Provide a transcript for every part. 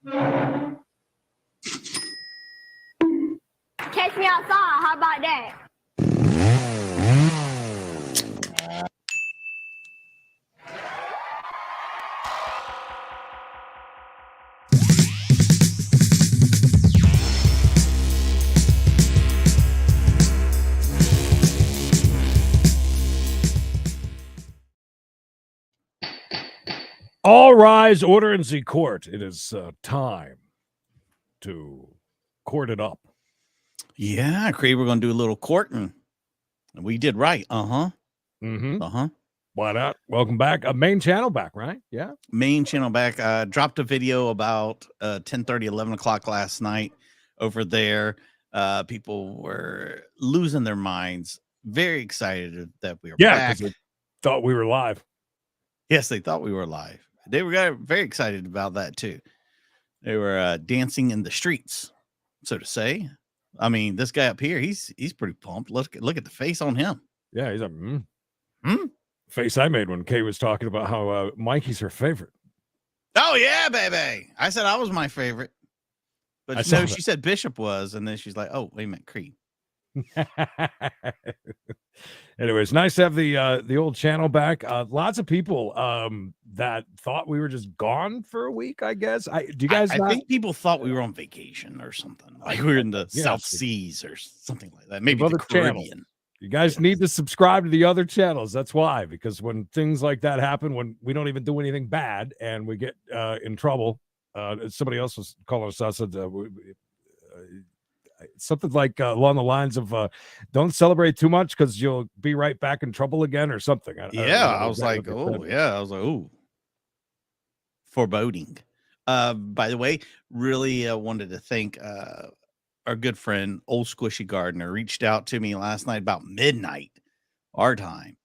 Catch me outside. How about that? All rise, order in the court. It is time to court it up. Yeah, Creed, we're going to do a little courting. We did right. Mm-hmm. Uh-huh. Why not? Welcome back. Main channel back, right? Yeah. Main channel back. Dropped a video about 10:30, 11 o'clock last night over there. People were losing their minds. Very excited that we were back. They thought we were live. Yes, they thought we were live. They were very excited about that too. They were dancing in the streets, so to say. I mean, this guy up here, he's pretty pumped. Look at the face on him. Yeah, he's like, face I made when Kay was talking about how Mikey's her favorite. Oh yeah, baby. I said I was my favorite, but no, she said Bishop was, and then she's like, "Oh, wait a minute, Creed." Anyways, nice to have the old channel back. Lots of people that thought we were just gone for a week, I guess. Do you guys I think people thought we were on vacation or something. Like we were in the South Seas or something like that. Maybe the Caribbean. You guys need to subscribe to the other channels. That's why, because when things like that happen, when we don't even do anything bad and we get in trouble, somebody else was calling us out, said something like along the lines of don't celebrate too much because you'll be right back in trouble again or something. I was like, oh, foreboding. By the way, really wanted to thank our good friend Old Squishy Gardener. Reached out to me last night about midnight our time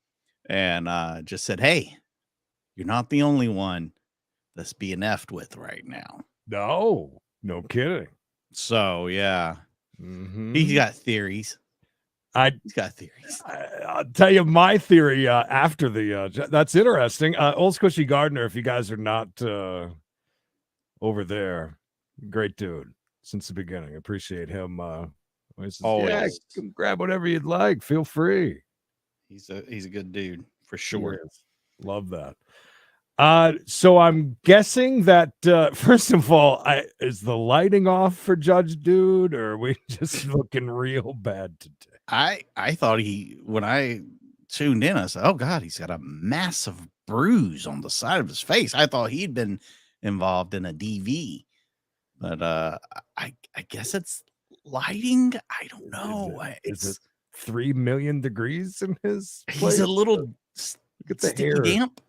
and just said, hey, you're not the only one that's being effed with right now. No kidding. So yeah. Mm-hmm. He's got theories. He's got theories. I'll tell you my theory after the that's interesting. Old Squishy Gardener, if you guys are not over there, great dude since the beginning. Appreciate him. Says, come grab whatever you'd like. Feel free. He's a good dude for sure. Love that. So I'm guessing that first of all, is the lighting off for Judge Dude, or are we just looking real bad today? I thought when I tuned in, I said, oh God, he's got a massive bruise on the side of his face. I thought he'd been involved in a DV, but I guess it's lighting. I don't know. Is it 3 million degrees in his place? He's a little look at the hair. Damp.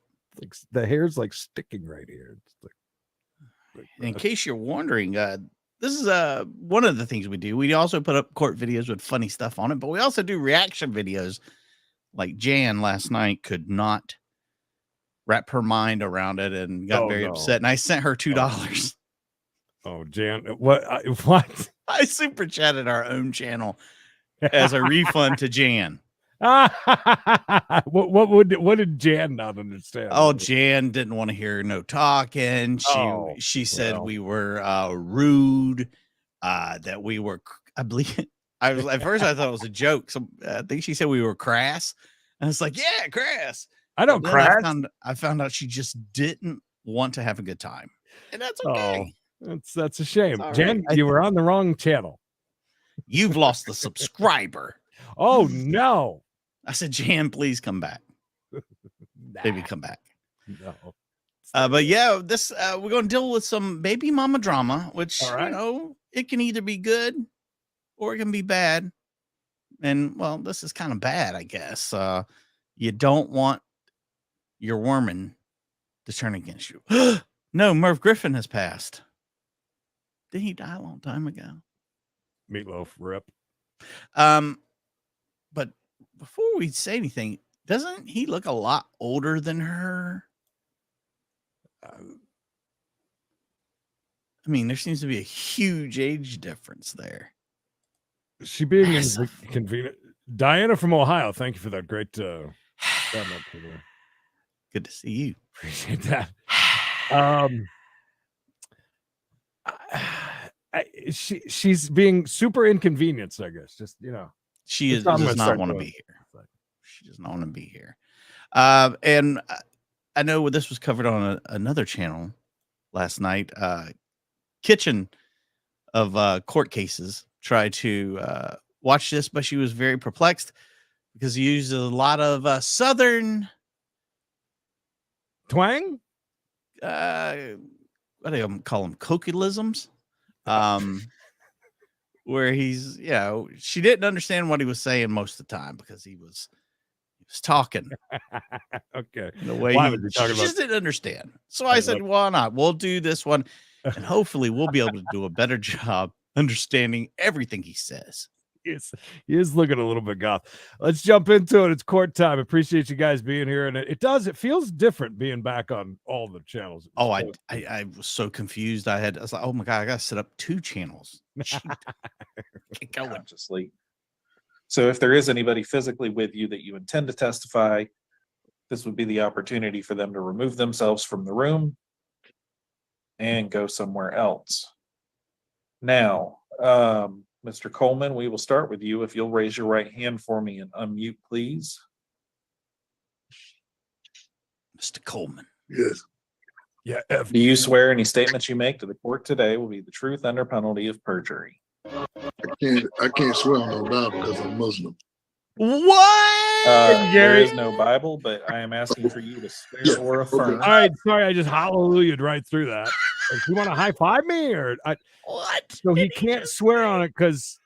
Like the hair's like sticking right here. It's like in case you're wondering, this is one of the things we do. We also put up court videos with funny stuff on it, but we also do reaction videos. Like Jan last night could not wrap her mind around it and got very upset, and I sent her $2. Oh, Jan, what? I super chatted our own channel as a refund to Jan. What did Jan not understand? Oh, Jan didn't want to hear no talking. She said we were rude, that we were, I believe at first I thought it was a joke. So I think she said we were crass. And it's like, yeah, crass. I don't crass. I found out she just didn't want to have a good time. And that's okay. That's a shame. Jan, you were on the wrong channel. You've lost the subscriber. Oh no. I said, Jan, please come back. Baby, come back. No. But yeah, this we're going to deal with some baby mama drama, which it can either be good or it can be bad. And well, this is kind of bad, I guess. You don't want your woman to turn against you. No, Merv Griffin has passed. Didn't he die a long time ago? Meatloaf, rip. But before we say anything, doesn't he look a lot older than her? I mean, there seems to be a huge age difference there. She being inconvenient. Diana from Ohio, thank you for that great comment. Good to see you. Appreciate that. she's being super inconvenienced, I guess. Just, She that's what I'm does gonna not start want to doing. be here. She does not want to be here. And I know this was covered on another channel last night. Kitchen of court cases tried to watch this, but she was very perplexed because he used a lot of Southern twang. What do you call them? Colloquialisms. Where he's, she didn't understand what he was saying most of the time because he was talking. Okay. In a way Why he was he talking just didn't understand. So I said, why not? We'll do this one, and hopefully we'll be able to do a better job understanding everything he says. He is looking a little bit goth. Let's jump into it. It's court time. Appreciate you guys being here, and it feels different being back on all the channels. Oh, I was so confused. I was like, oh my god, I gotta set up 2 channels. Consciously. So if there is anybody physically with you that you intend to testify, this would be the opportunity for them to remove themselves from the room and go somewhere else. Now, Mr. Coleman, we will start with you. If you'll raise your right hand for me and unmute, please. Mr. Coleman. Yes. Yeah. Do you swear any statements you make to the court today will be the truth under penalty of perjury? I can't swear on no Bible because I'm Muslim. What? There is no Bible, but I am asking for you to swear or affirm. All right, sorry, I just hallelujah'd right through that. You want to high five me or what? So he can't swear on it because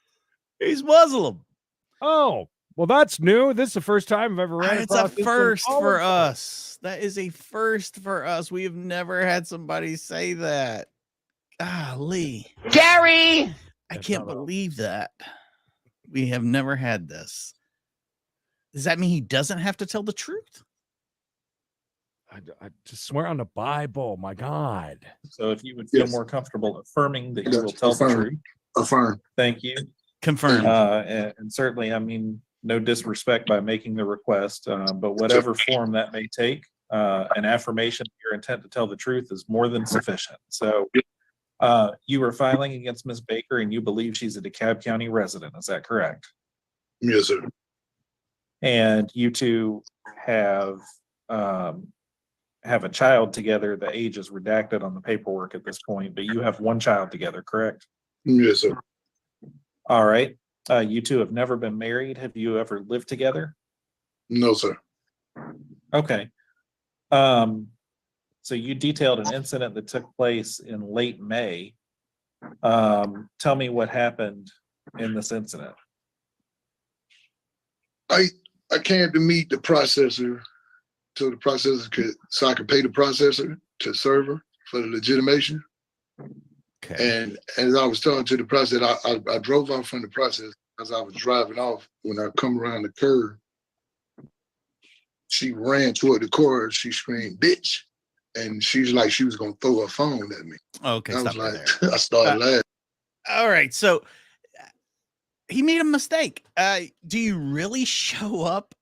he's Muslim. Oh, well, that's new. This is the first time I've ever read. It's a first for us. That is a first for us. We have never had somebody say that. Golly, Gary. I can't believe that. We have never had this. Does that mean he doesn't have to tell the truth? I just swear on the Bible. My God. So if you would feel more comfortable affirming that you will tell the truth. Affirm. Thank you. Confirm. And certainly, I mean, no disrespect by making the request, but whatever form that may take, an affirmation of your intent to tell the truth is more than sufficient. So you were filing against Ms. Baker and you believe she's a DeKalb County resident. Is that correct? Yes, sir. And you two have a child together. The age is redacted on the paperwork at this point, but you have one child together, correct? Yes, sir. All right. You two have never been married. Have you ever lived together? No, sir. Okay. So you detailed an incident that took place in late May. Tell me what happened in this incident. I came to meet the processor so I could pay the processor to server for the legitimation. Okay. And as I was talking to the processor, I drove off from the process as I was driving off. When I come around the curve, she ran toward the car. She screamed, "Bitch!" And she's like, she was gonna throw her phone at me. Okay, I was like, I started laughing. All right, so he made a mistake. Do you really show up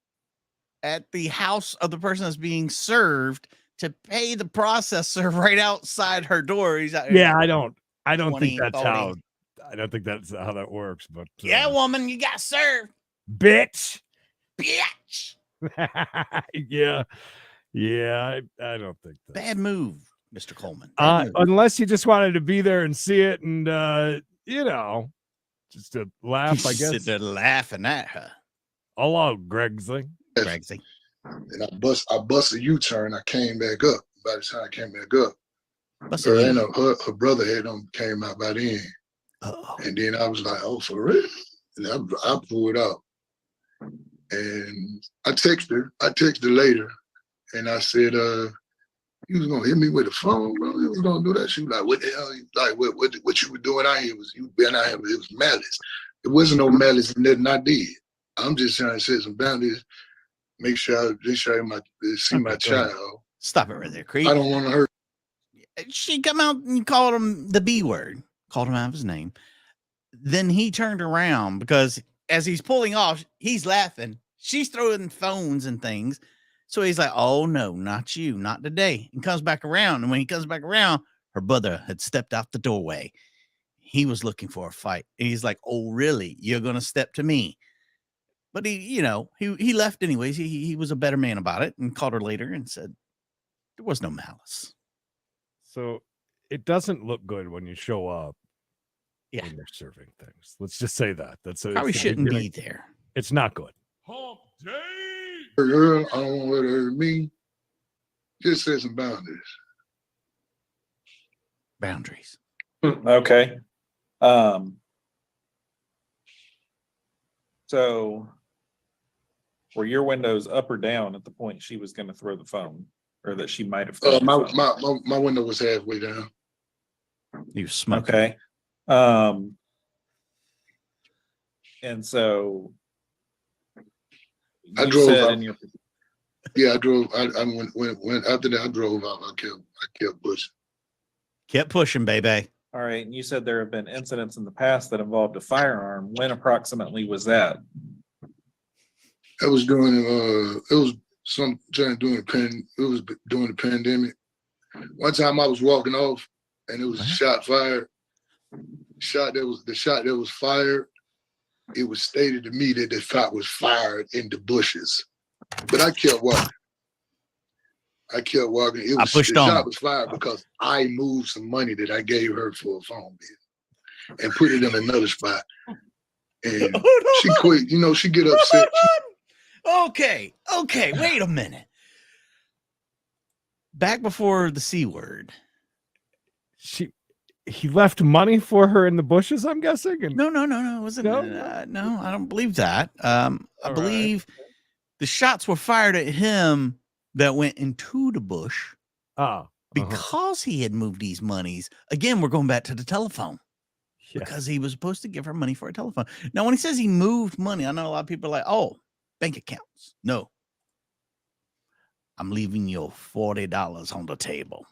at the house of the person that's being served to pay the processor right outside her door? Yeah, I don't think that's how. I don't think that's how that works. But yeah, woman, you got served, bitch. Bitch. Yeah. I don't think that. Bad move, Mr. Coleman. Unless you just wanted to be there and see it, and just to laugh. I guess sit there laughing at her. Hello, Gregsy. And I bust a U-turn. I came back up. By the time I came back up, her brother had came out by then. And then I was like, "Oh, for real?" And I pulled out, and I texted her later, and I said, "You was gonna hit me with a phone, bro? You was gonna do that?" She was like, "What the hell? Like, what you were doing out here was you been out here? It was malice. It wasn't no malice in nothing I did. I'm just trying to set some boundaries, make sure I see my child." Stop it right there, Creed. I don't want to hurt. She come out and called him the B word, called him out of his name. Then he turned around because as he's pulling off, he's laughing. She's throwing phones and things. So he's like, "Oh no, not you, not today." And comes back around. And when he comes back around, her brother had stepped out the doorway. he was looking for a fight. And he's like, oh, really? You're going to step to me? But he left anyways. He was a better man about it and called her later and said there was no malice. So it doesn't look good when you show up. Yeah. When you're serving things. Let's just say that. Probably shouldn't be there. It's not good. Hump day. Her, I don't want her to hurt me. Just set some boundaries. Boundaries. Okay. So were your windows up or down at the point she was going to throw the phone, or that she might have thrown the phone? My window was halfway down. You smoking. Okay. And so I drove out. I drove. I went after that. I drove out. I kept pushing. Kept pushing, baby. All right. And you said there have been incidents in the past that involved a firearm. When approximately was that? I was doing. It was sometime during the pandemic. One time I was walking off, and it was a shot fired. The shot that was fired. It was stated to me that the shot was fired in the bushes, but I kept walking. The shot was fired because I moved some money that I gave her for a phone bill and put it in another spot. And she quit. She get upset. Okay. Wait a minute. Back before the C word. He left money for her in the bushes, I'm guessing. And no. It wasn't. No, I don't believe that. I believe the shots were fired at him that went into the bush. Because he had moved these monies. Again, we're going back to the telephone. Yeah. Because he was supposed to give her money for a telephone. Now, when he says he moved money, I know a lot of people are like, oh, bank accounts. No. I'm leaving you $40 on the table.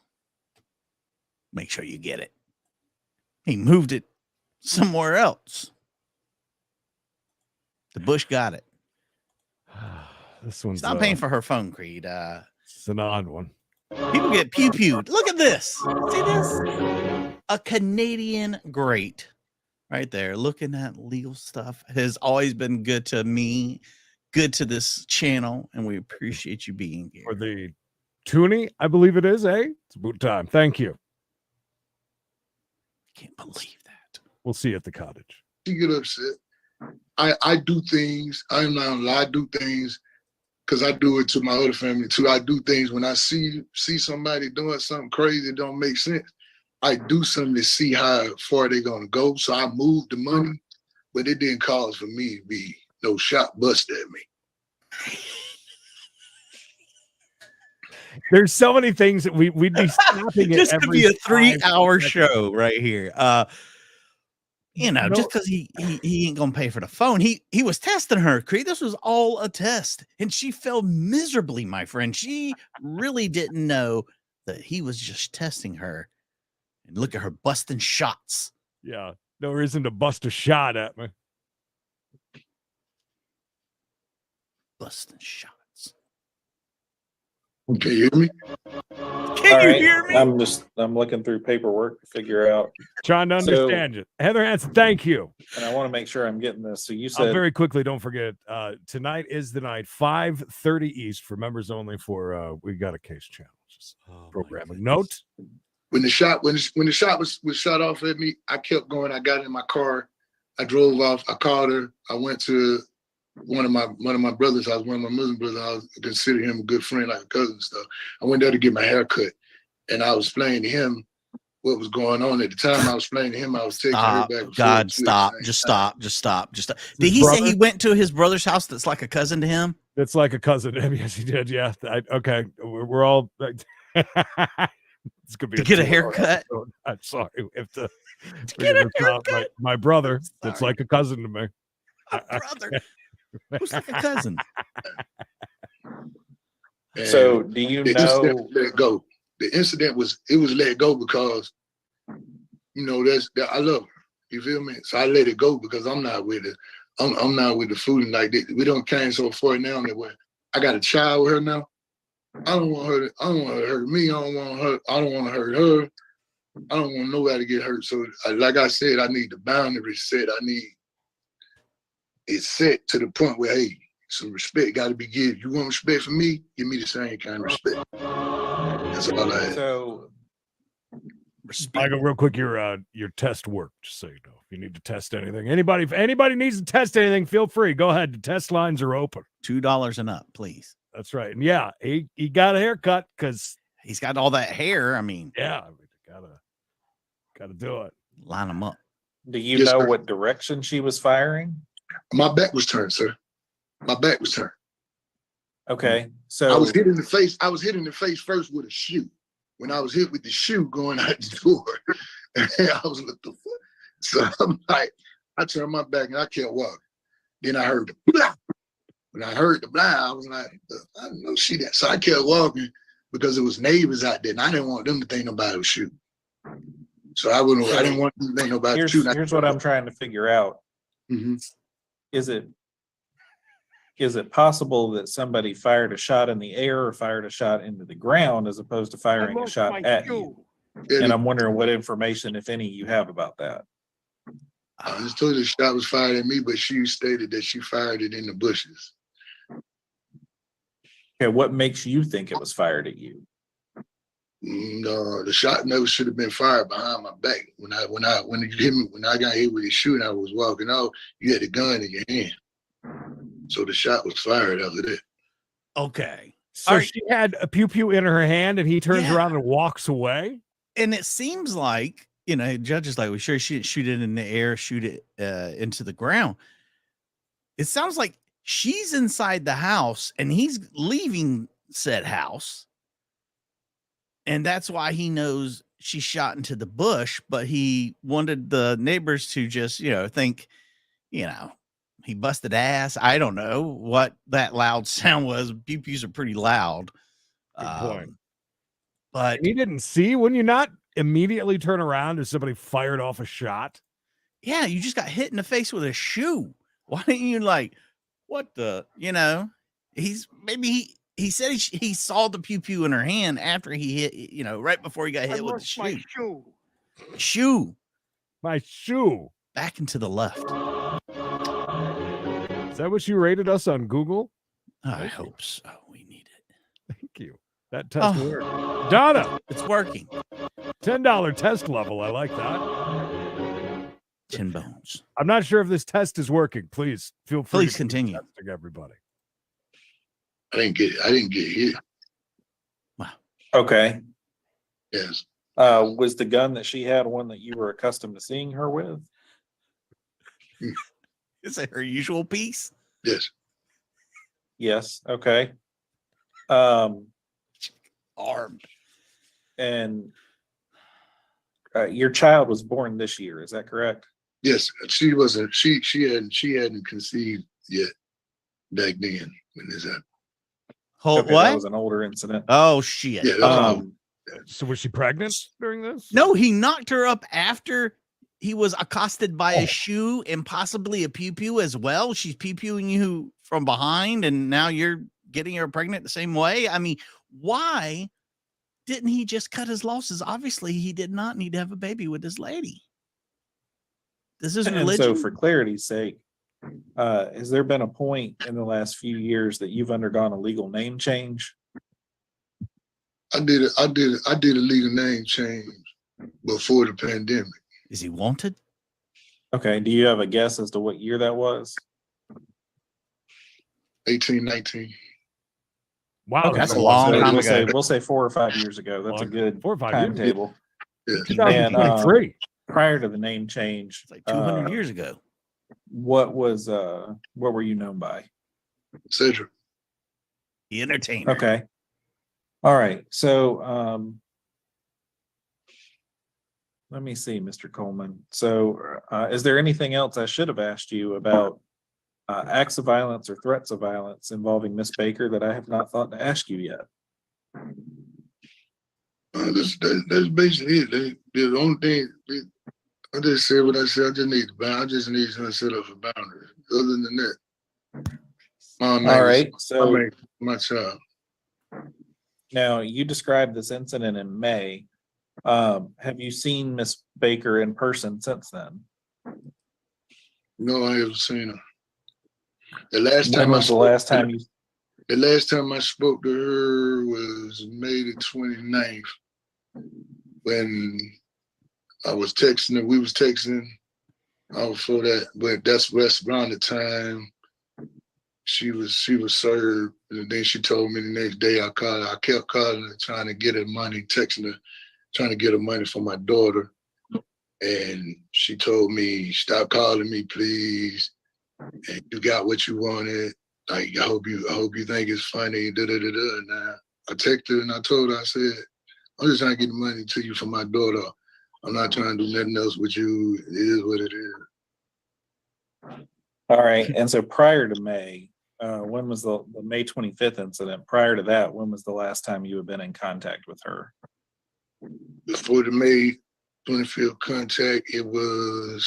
Make sure you get it. He moved it somewhere else. The bush got it. This one's not paying for her phone, Creed. It's an odd one. People get pew-pewed. Look at this. See this? A Canadian great right there. Looking at legal stuff has always been good to me, good to this channel, and we appreciate you being here. For the Toonie, I believe it is, eh? It's about time. Thank you. Can't believe that. We'll see you at the cottage. She get upset. I do things. I'm not gonna lie. I do things because I do it to my other family too. I do things when I see somebody doing something crazy that don't make sense. I do something to see how far they're gonna go. So I moved the money, but it didn't cause for me to be no shot bust at me. There's so many things that we'd be snapping at. This could be a 3-hour show right here. Just because he ain't gonna pay for the phone. He was testing her, Creed. This was all a test, and she failed miserably, my friend. She really didn't know that he was just testing her. And look at her busting shots. Yeah, no reason to bust a shot at me. Busting shots. Can you hear me? Can you hear me? I'm looking through paperwork to figure out. Trying to understand you. Heather Hansen, thank you. And I want to make sure I'm getting this. So you said very quickly, don't forget, tonight is the night, 5:30 East for members only for We Got a Case channel. Just programming note. When the shot was shot off at me, I kept going. I got in my car. I drove off. I called her. I went to one of my brother's house, one of my Muslim brothers' house. I consider him a good friend, like a cousin and stuff. I went there to get my hair cut, and I was explaining to him what was going on at the time. I was explaining to him I was taking her back. God, stop. Just stop. Did he say he went to his brother's house that's like a cousin to him? That's like a cousin to him. Yes, he did. Yeah. Okay. We're all... It's gonna be to get a haircut. I'm sorry. To get a haircut. My brother, that's like a cousin to me. A brother. Who's like a cousin? So do you know? Let go. The incident was let go because I love her. You feel me? So I let it go because I'm not with it. I'm not with the food like that. We don't came so far now that way. I got a child with her now. I don't want her to hurt me. I don't want to hurt her. I don't want nobody to get hurt. So, like I said, I need the boundary set. I need it set to the point where, hey, some respect got to be given. You want respect from me? Give me the same kind of respect. That's all I have. So, Michael, real quick, your test worked, just so you know. If you need to test anything, if anybody needs to test anything, feel free. Go ahead. The test lines are open. $2 and up, please. That's right. And yeah, he got a haircut because he's got all that hair. I mean, yeah, gotta do it. Line them up. Do you know what direction she was firing? My back was turned, sir. My back was turned. Okay, so I was hit in the face. I was hit in the face first with a shoe. When I was hit with the shoe going out the door, and I was like, the fuck? So I'm like, I turned my back and I kept walking. Then I heard the blah. When I heard the blah, I was like, I don't know, see that. So I kept walking because it was neighbors out there, and I didn't want them to think nobody was shooting. So I didn't want them to think nobody was shooting. Here's what I'm trying to figure out. Mm-hmm. Is it possible that somebody fired a shot in the air or fired a shot into the ground as opposed to firing a shot at you? And I'm wondering what information, if any, you have about that. I just told you the shot was fired at me, but she stated that she fired it in the bushes. Okay, what makes you think it was fired at you? No, the shot never should have been fired behind my back. When you hit me, when I got hit with the shoe and I was walking out, you had the gun in your hand. So the shot was fired after that. Okay. So she had a pew-pew in her hand and he turns around and walks away? And it seems like, judge is like, well, sure, she didn't shoot it in the air, shoot it into the ground. It sounds like she's inside the house and he's leaving said house. And that's why he knows she shot into the bush, but he wanted the neighbors to just, think, he busted ass. I don't know what that loud sound was. Pew-pews are pretty loud. Good point. But he didn't see. Wouldn't you not immediately turn around if somebody fired off a shot? Yeah, you just got hit in the face with a shoe. Why didn't you what the, he said he saw the pew-pew in her hand after he hit, right before he got hit with the shoe. My shoe. Back and to the left. Is that what you rated us on Google? I hope so. We need it. Thank you. That test worked. Donna. It's working. $10 test level. I like that. 10 bones. I'm not sure if this test is working. Please feel free. Please continue. Testing everybody. I didn't get hit. Wow. Okay. Yes. Was the gun that she had one that you were accustomed to seeing her with? Is it her usual piece? Yes. Yes. Okay. Armed. And your child was born this year. Is that correct? Yes. She wasn't. She hadn't conceived yet back then when this happened. Okay, what? That was an older incident. Oh shit. Yeah. So was she pregnant during this? No, he knocked her up after he was accosted by a shoe and possibly a pew-pew as well. She's pew-pewing you from behind, and now you're getting her pregnant the same way. I mean, why didn't he just cut his losses? Obviously, he did not need to have a baby with this lady. This is religion. And so, for clarity's sake, has there been a point in the last few years that you've undergone a legal name change? I did a legal name change before the pandemic. Is he wanted? Okay. Do you have a guess as to what year that was? 1819. Wow, Okay, that's a long time ago. We'll say 4 or 5 years ago. That's a good 4 or 5 timetable. Yeah. 2023. Prior to the name change, It's like 200 years ago. what were you known by? Cedric. The entertainer. Okay. All right. So let me see, Mr. Coleman. So is there anything else I should have asked you about acts of violence or threats of violence involving Miss Baker that I have not thought to ask you yet? That's basically it. The only thing I just said what I said. I just need to set up a boundary. Other than that, all right. So my child. now you described this incident in May. Have you seen Miss Baker in person since then? No, I haven't seen her. The last When time was the last time you? The last time I spoke to her was May the 29th when I was texting her. We was texting before that, but that's around the time she was served. And then she told me the next day I called her. I kept calling her, trying to get her money, texting her, trying to get her money for my daughter. And she told me, stop calling me, please. And you got what you wanted. Like, I hope you think it's funny. And I texted her and I told her, I said, I'm just trying to get the money to you for my daughter. I'm not trying to do nothing else with you. It is what it is. All right. And so prior to May, when was the May 25th incident? Prior to that, when was the last time you had been in contact with her? Before the May 25th contact, it was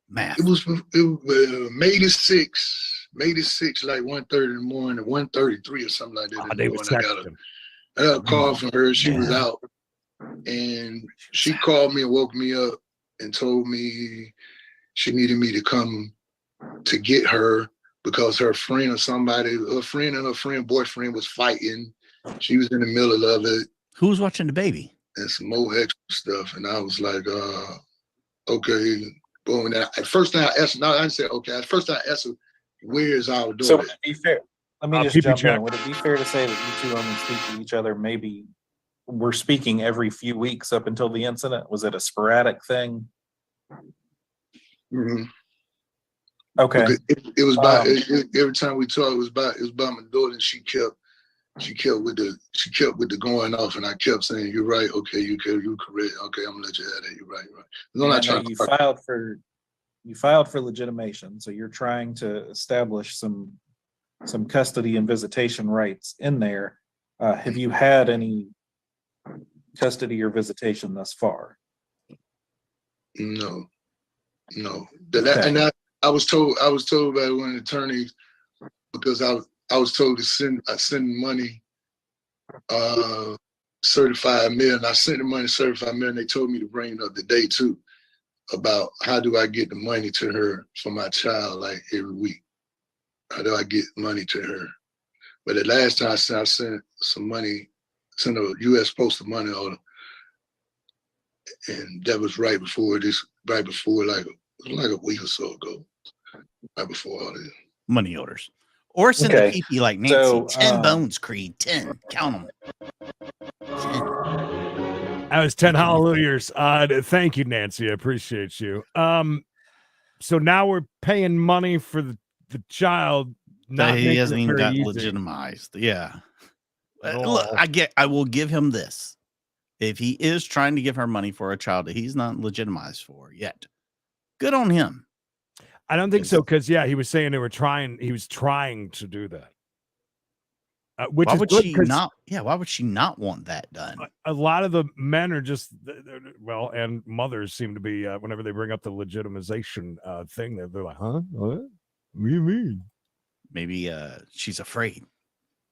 math. It was May the 6th. May the 6th, like 1:30 in the morning, 1:33 or something like that. Oh, they were texting. I got a call from her. She was out, and she called me and woke me up and told me she needed me to come to get her because her friend or somebody, her friend and her friend boyfriend was fighting. She was in the middle of it. Who was watching the baby? And some more extra stuff. And I was like, okay. Boom. And at first I asked her, no, I didn't say okay. At first I asked her, where is our daughter? So would it be fair? Let me just jump check. in. Would it be fair to say that you two only speak to each other maybe were speaking every few weeks up until the incident? Was it a sporadic thing? Mm-hmm. Okay. It was about every time we talked, it was about my daughter, and she kept with the going off, and I kept saying, "You're right. Okay, you're correct. Okay, I'm gonna let you have that. You're right. You're right." I'm not trying to. You filed for legitimation, so you're trying to establish some custody and visitation rights in there. Have you had any custody or visitation thus far? No. Okay. And I was told by one of the attorneys, because I was told to send money, certified mail, and I sent the money certified mail, and they told me to bring it up today too, about how do I get the money to her for my child, like every week. How do I get money to her? But the last time I sent some money, sent a U.S. postal money order, and that was right before like a week or so ago, right before all this. Money orders. Or send the PP like Nancy. So, 10 bones, Creed. 10. Count them. 10. That was 10 hallelujahs. Thank you, Nancy. I appreciate you. So now we're paying money for the child. Not he hasn't even got easy. legitimized. Yeah. Look, I will give him this. If he is trying to give her money for a child that he's not legitimized for yet, good on him. I don't think so, because he was saying he was trying to do that. Which why is would good, she not? Yeah, why would she not want that done? A lot of the men are just and mothers seem to be whenever they bring up the legitimization thing, they're like, huh? What do you mean? Maybe she's afraid.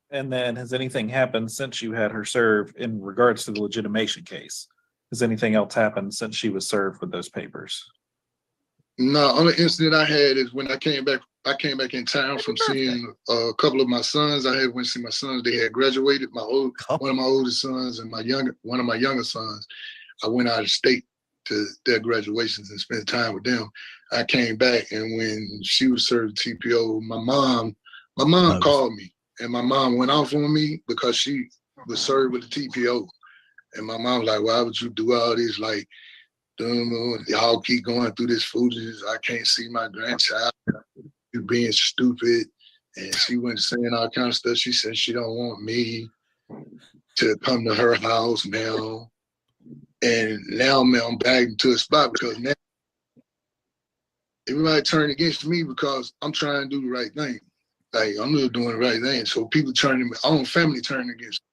And then has anything happened since you had her served in regards to the legitimation case? Has anything else happened since she was served with those papers? No, only incident I had is when I came back in town from seeing a couple of my sons. I had went to see my sons. They had graduated. One of my oldest sons and one of my younger sons. I went out of state to their graduations and spent time with them. I came back, and when she was served TPO, my mom called me, and my mom went off on me because she was served with the TPO. And my mom was like, why would you do all this? Like, y'all keep going through this foolishness. I can't see my grandchild. You're being stupid. And she went saying all kind of stuff. She said she don't want me to come to her house now. And now, man, I'm back into a spot because now everybody turned against me because I'm trying to do the right thing. Like, I'm not doing the right thing. So people turning, my own family turning against me.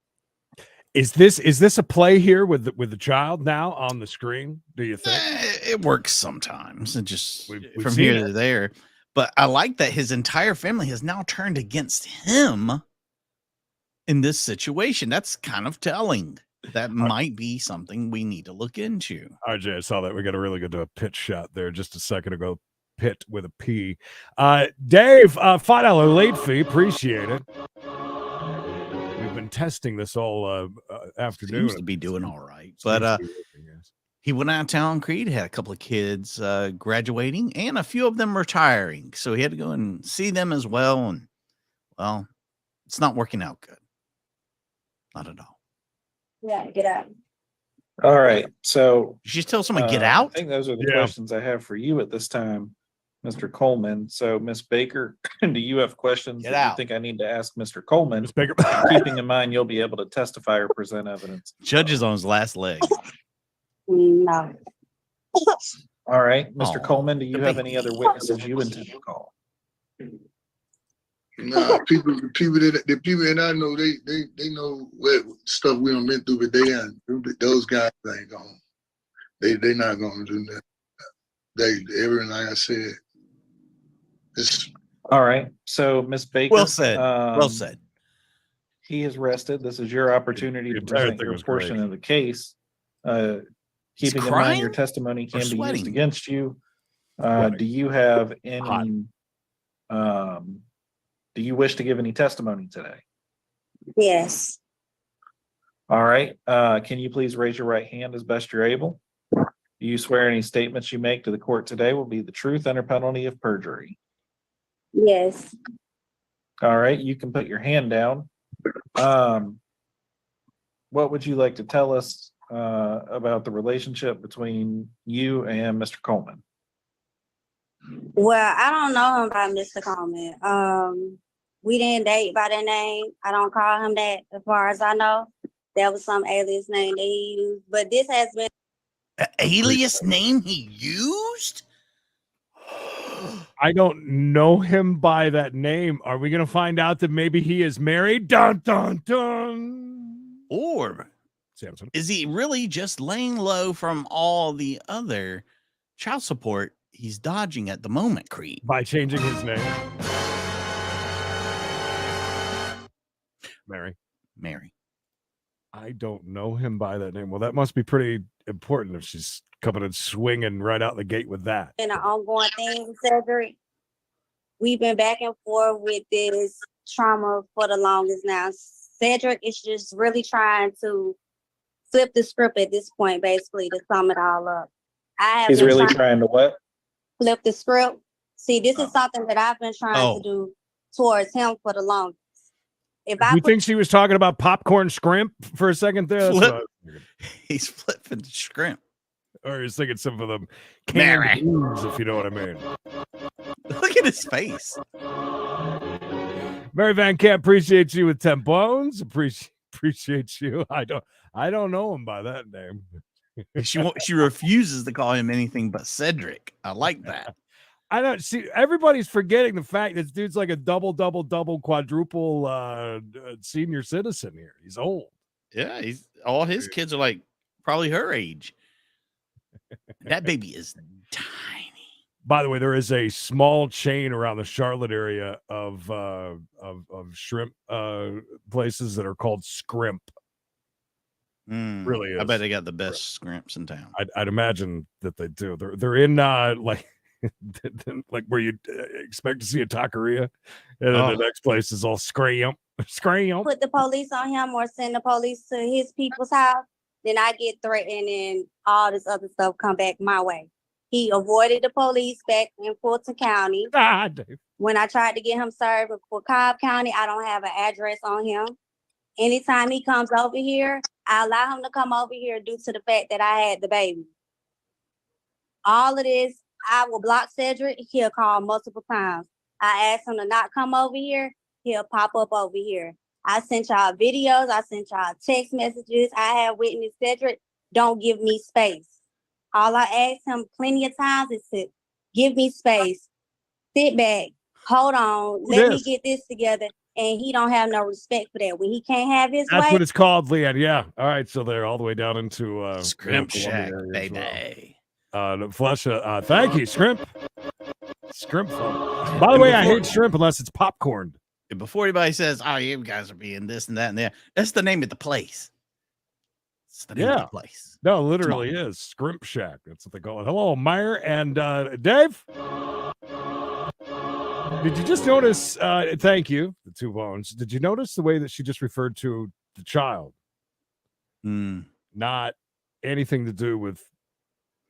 Is this a play here with the child now on the screen? Do you think it works sometimes? It just we've from here to there. But I like that his entire family has now turned against him in this situation. That's kind of telling. That might be something we need to look into. RJ, I saw that. We got a really good pitch shot there just a second ago. Pit with a P. Dave, $5 late fee. Appreciate it. We've been testing this all afternoon. Seems to be doing all right. But he went out of town, Creed, had a couple of kids graduating and a few of them retiring. So he had to go and see them as well. And, well, it's not working out good. Not at all. Yeah, get out. All right. So you should tell someone get out. I think those are the questions I have for you at this time, Mr. Coleman. So, Miss Baker, do you have questions that you think I need to ask Mr. Coleman? Miss Baker, keeping in mind you'll be able to testify or present evidence. Judge is on his last leg. No. All right, Mr. Coleman, do you have any other witnesses you intend to call? Nah, the people that I know, they know what stuff we done been through, but those guys ain't gonna. They not gonna do that. Everything like I said. It's all right. So, Miss Baker. Well said. Well said. He is rested. This is your opportunity to present your portion of the case. Keeping in mind your testimony can be used against you. Do you have any? Do you wish to give any testimony today? Yes. All right. Can you please raise your right hand as best you're able? Do you swear any statements you make to the court today will be the truth under penalty of perjury? Yes. All right. You can put your hand down. What would you like to tell us about the relationship between you and Mr. Coleman? Well, I don't know him by Mr. Coleman. We didn't date by that name. I don't call him that as far as I know. That was some alias name that he used. But this has been an alias name he used? I don't know him by that name. Are we going to find out that maybe he is married? Dun, dun, dun. Or Samson, is he really just laying low from all the other child support he's dodging at the moment, Creed? By changing his name. Mary. I don't know him by that name. Well, that must be pretty important if she's coming and swinging right out the gate with that. Been an ongoing thing with Cedric. We've been back and forth with this trauma for the longest now. Cedric is just really trying to flip the script at this point, basically, to sum it all up. He's really trying to what? Flip the script. See, this is something that I've been trying to do towards him for the longest. If you think she was talking about popcorn scrimp for a second there? He's flipping scrimp. Or he's thinking some of them canned foods, if you know what I mean. Look at his face. Mary Van Camp, appreciate you with 10 bones. Appreciate you. I don't know him by that name. She refuses to call him anything but Cedric. I like that. I don't see. Everybody's forgetting the fact that this dude's like a double, quadruple senior citizen here. He's old. Yeah, all his kids are like probably her age. That baby is tiny. By the way, there is a small chain around the Charlotte area of shrimp places that are called Scrimp. Really is. I bet they got the best scrimps in town. I'd imagine that they do. They're in like where you expect to see a taqueria, and then the next place is all scrimp. Put the police on him or send the police to his people's house, then I get threatened and all this other stuff come back my way. He avoided the police back in Fulton County. When I tried to get him served for Cobb County, I don't have an address on him. Anytime he comes over here, I allow him to come over here due to the fact that I had the baby. All of this, I will block Cedric. He'll call multiple times. I ask him to not come over here. He'll pop up over here. I sent y'all videos. I sent y'all text messages. I have witnessed Cedric. Don't give me space. All I asked him plenty of times is to give me space. Sit back. Hold on. Let me get this together. And he don't have no respect for that. When he can't have his way. That's what it's called, Leanne. Yeah. All right. So they're all the way down into Scrimp Shack, baby. Flesh, thank you, Scrimp. By the way, I hate shrimp unless it's popcorn. Before anybody says, "Oh, you guys are being this and that and that," that's the name of the place. It's the name of the place. No, literally is Scrimp Shack. That's what they call it. Hello, Meyer and Dave. Did you just notice? Thank you, the two bones. Did you notice the way that she just referred to the child? Not anything to do with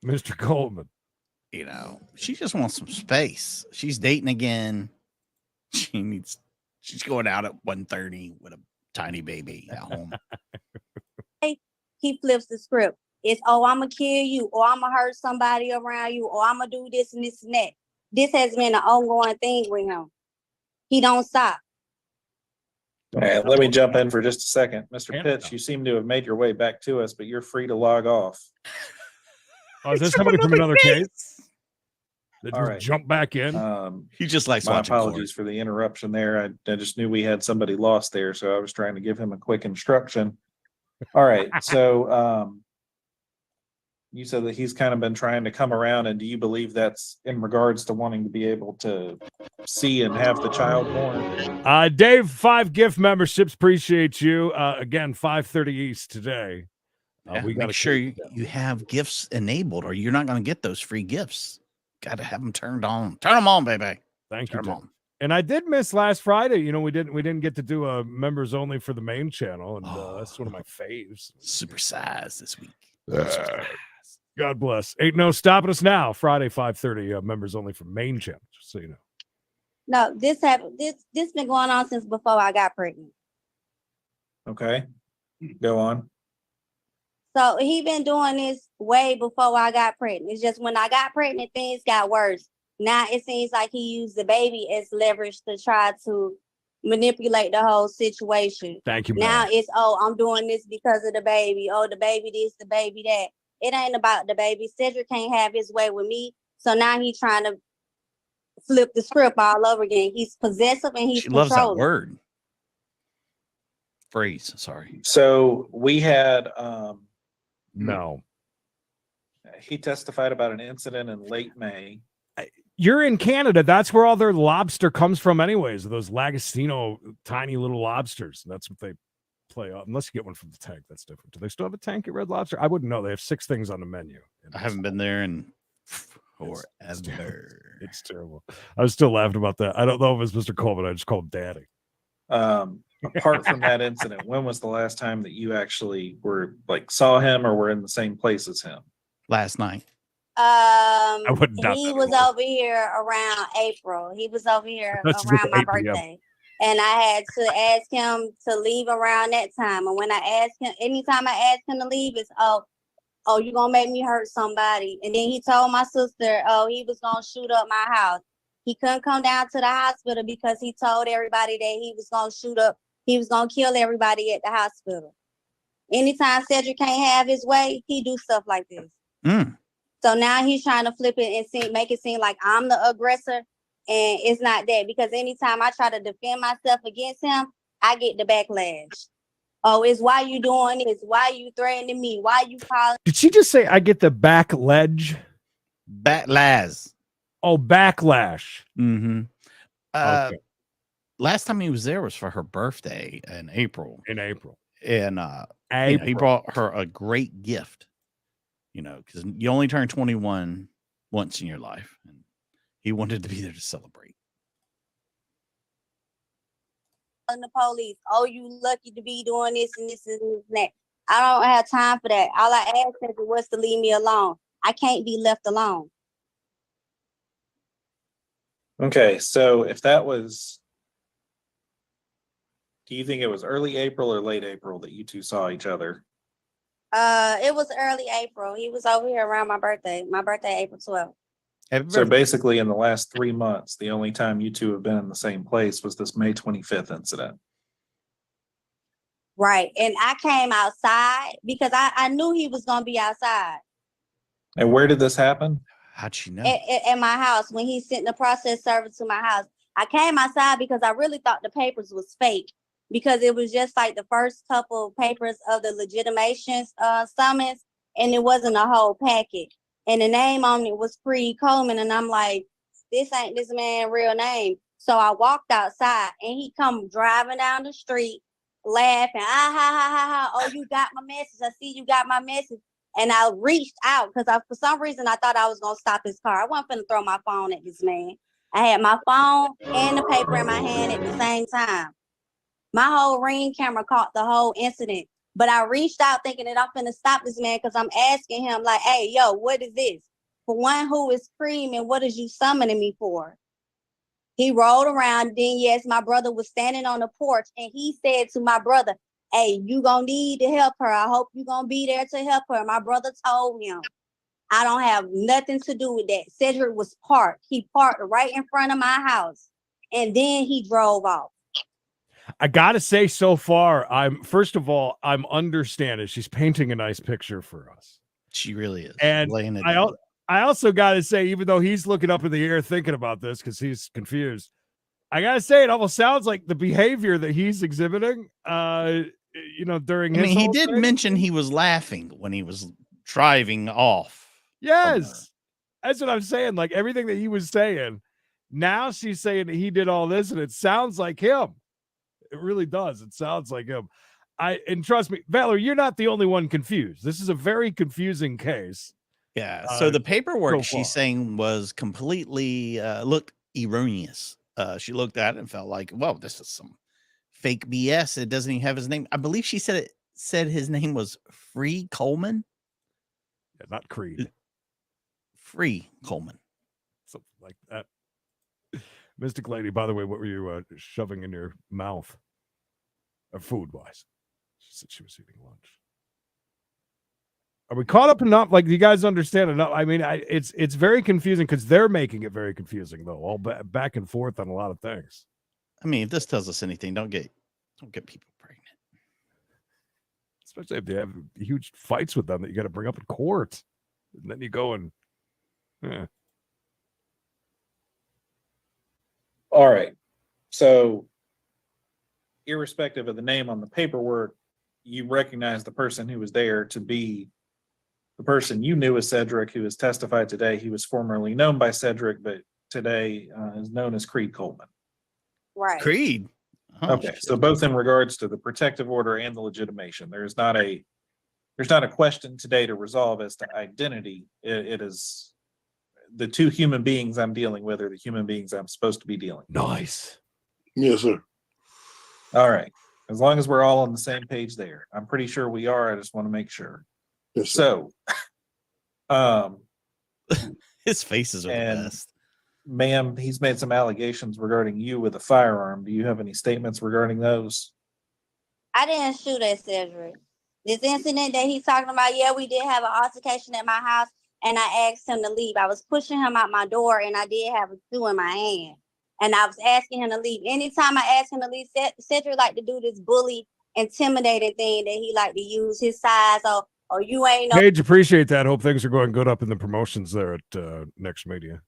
Mr. Coleman. You know, she just wants some space. She's dating again. She's going out at 1:30 with a tiny baby at home. He flips the script. It's, oh, I'm going to kill you, or I'm going to hurt somebody around you, or I'm going to do this and this and that. This has been an ongoing thing with him. He don't stop. All right, let me jump in for just a second. Mr. Pitts, you seem to have made your way back to us, but you're free to log off. Oh, is this somebody from another case? Did All you right. jump back in? He just likes My watching apologies for the interruption there. I just knew we had somebody lost there, so I was trying to give him a quick instruction. All right, so you said that he's kind of been trying to come around, and do you believe that's in regards to wanting to be able to see and have the child more? Dave, 5 gift memberships. Appreciate you. Again, 5:30 East today. We got to make sure you have gifts enabled, or you're not going to get those free gifts. Got to have them turned on. Turn them on, baby. Thank Turn you. them on. And I did miss last Friday. You know, we didn't get to do a members only for the main channel, and that's one of my faves. Super size this week. God bless. Ain't no stopping us now. Friday, 5:30. Members only for main channel. Just so you know. No, this happened. This been going on since before I got pregnant. Okay, go on. So he been doing this way before I got pregnant. It's just when I got pregnant, things got worse. Now it seems like he used the baby as leverage to try to manipulate the whole situation. Thank you, Now ma'am. it's, oh, I'm doing this because of the baby. Oh, the baby this, the baby that. It ain't about the baby. Cedric can't have his way with me. So now he's trying to flip the script all over again. He's possessive and he's She loves that controlling. word. Phrase, sorry. So we had No. he testified about an incident in late May. You're in Canada. That's where all their lobster comes from anyways. Those Lagostino tiny little lobsters. That's what they play off. Unless you get one from the tank. That's different. Do they still have a tank at Red Lobster? I wouldn't know. They have 6 things on the menu. I haven't been there in It's forever. It's terrible. I was still laughing about that. I don't know if it's Mr. Coleman. I just called him Daddy. Apart from that incident, when was the last time that you actually saw him or were in the same place as him? Last night. I wouldn't doubt He that was at all. over here around April. He was over here That's around my 8 p.m. birthday. And I had to ask him to leave around that time. And when I asked him, anytime I ask him to leave, it's, oh, you're going to make me hurt somebody. And then he told my sister, oh, he was going to shoot up my house. He couldn't come down to the hospital because he told everybody that he was going to shoot up. He was going to kill everybody at the hospital. Anytime Cedric can't have his way, he do stuff like this. So now he's trying to flip it and make it seem like I'm the aggressor. And it's not that, because anytime I try to defend myself against him, I get the backlash. Oh, it's why you doing this? Why you threatening me? Why you calling? Did she just say I get the backlash? Backlash. Oh, backlash. Mm-hmm. Okay. Last time he was there was for her birthday in April. In April. And he brought her a great gift. You know, because you only turn 21 once in your life. And he wanted to be there to celebrate. The police, oh, you lucky to be doing this and this and that. I don't have time for that. All I asked him was to leave me alone. I can't be left alone. Okay, so if that was, do you think it was early April or late April that you two saw each other? It was early April. He was over here around my birthday. My birthday, April 12th. So basically in the last 3 months, the only time you two have been in the same place was this May 25th incident. Right. And I came outside because I knew he was going to be outside. And where did this happen? How'd she know? At my house, when he sent the process server to my house. I came outside because I really thought the papers was fake, because it was just like the first couple of papers of the legitimation summons, and it wasn't a whole packet. And the name on it was Free Coleman, and I'm like, this ain't this man's real name. So I walked outside and he come driving down the street laughing. Ah, ha, ha, ha, ha. Oh, you got my message. I see you got my message. And I reached out because for some reason I thought I was going to stop his car. I wasn't going to throw my phone at this man. I had my phone and the paper in my hand at the same time. My whole Ring camera caught the whole incident. But I reached out thinking that I'm going to stop this man because I'm asking him like, hey, yo, what is this? For one, who is screaming? What is you summoning me for? He rolled around. Then, yes, my brother was standing on the porch and he said to my brother, hey, you gonna need to help her. I hope you gonna be there to help her. My brother told him, I don't have nothing to do with that. Cedric was parked. He parked right in front of my house. And then he drove off. I gotta say, so far, first of all, I'm understanding. She's painting a nice picture for us. She really is. And laying it I also gotta say, even though he's looking up in the air thinking about this because he's confused, I gotta say it almost sounds like the behavior that he's exhibiting. During his he whole did thing. mention he was laughing when he was driving off. Yes, that's what I'm saying. Like everything that he was saying. Now she's saying that he did all this, and it sounds like him. It really does. It sounds like him. And trust me, Valerie, you're not the only one confused. This is a very confusing case. Yeah. So the paperwork so she's far. saying was completely looked erroneous. She looked at it and felt like, well, this is some fake BS. It doesn't even have his name. I believe she said his name was Free Coleman. Yeah, not Creed. Free Coleman. Something like that. Mystic Lady, by the way, what were you shoving in your mouth? Food-wise. She said she was eating lunch. Are we caught up enough? Like, do you guys understand enough? I mean, it's very confusing because they're making it very confusing, though. All back and forth on a lot of things. I mean, if this tells us anything, don't get people pregnant. Especially if they have huge fights with them that you got to bring up in court. And then you go and... Yeah. All right. So, irrespective of the name on the paperwork, you recognize the person who was there to be the person you knew as Cedric, who has testified today. He was formerly known by Cedric, but today is known as Creed Coleman. Right. Creed. Oh, Okay. shit. So both in regards to the protective order and the legitimation, there's not a question today to resolve as to identity. It is the two human beings I'm dealing with are the human beings I'm supposed to be dealing with. Nice. Yes, sir. All right. As long as we're all on the same page there. I'm pretty sure we are. I just want to make sure. Yes, sir. So, His faces are the and- best. ma'am, he's made some allegations regarding you with a firearm. Do you have any statements regarding those? I didn't shoot at Cedric. This incident that he's talking about, yeah, we did have an altercation at my house, and I asked him to leave. I was pushing him out my door, and I did have a shoe in my hand. And I was asking him to leave. Anytime I asked him to leave, Cedric like to do this bully, intimidating thing that he like to use his size or you ain't no. Paige, appreciate that. Hope things are going good up in the promotions there at Next Media.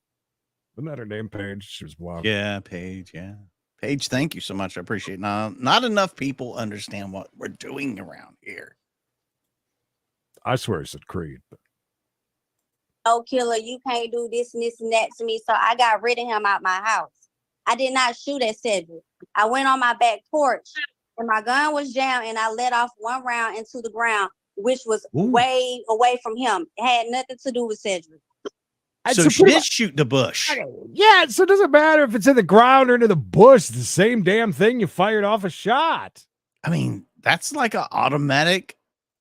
Isn't that her name, Paige? She was wild. Yeah, Paige. Yeah. Paige, thank you so much. I appreciate it. Now, not enough people understand what we're doing around here. I swear he said Creed. But... No killer, you can't do this and this and that to me. So I got rid of him out my house. I did not shoot at Cedric. I went on my back porch and my gun was jammed and I let off one round into the ground, which was way away from him. It had nothing to do with Cedric. So she did shoot the bush. Yeah, so it doesn't matter if it's in the ground or into the bush. It's the same damn thing. You fired off a shot. I mean, that's like an automatic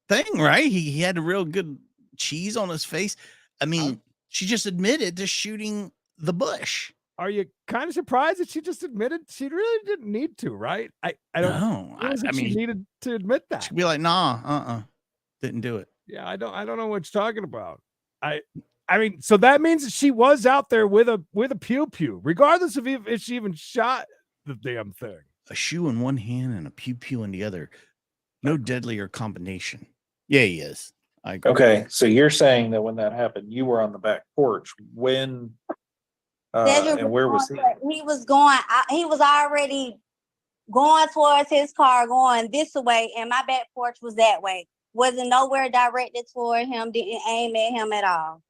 thing, right? He had a real good cheese on his face. I mean, she just admitted to shooting the bush. Are you kind of surprised that she just admitted she really didn't need to, right? I don't know. I mean, she needed to admit that. She'd be like, nah, didn't do it. Yeah, I don't know what you're talking about. I mean, so that means that she was out there with a pew-pew, regardless of if she even shot the damn thing. A shoe in one hand and a pew-pew in the other. No deadlier combination. Yeah, he is. I agree. Okay, so you're saying that when that happened, you were on the back porch. When and where was he? He was going. He was already going towards his car, going this way, and my back porch was that way. Wasn't nowhere directed toward him. Didn't aim at him at all.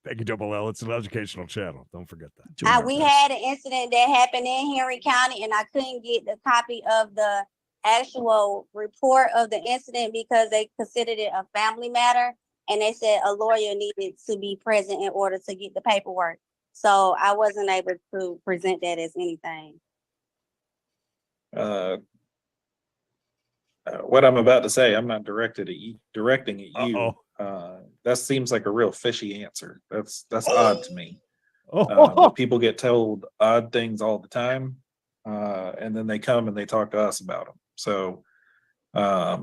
Thank you, Double L. It's an educational channel. Don't forget that. We had an incident that happened in Henry County, and I couldn't get the copy of the actual report of the incident because they considered it a family matter, and they said a lawyer needed to be present in order to get the paperwork. So I wasn't able to present that as anything. What I'm about to say, I'm not directing at you. That seems like a real fishy answer. That's odd to me. People get told odd things all the time, and then they come and they talk to us about them. So, yeah,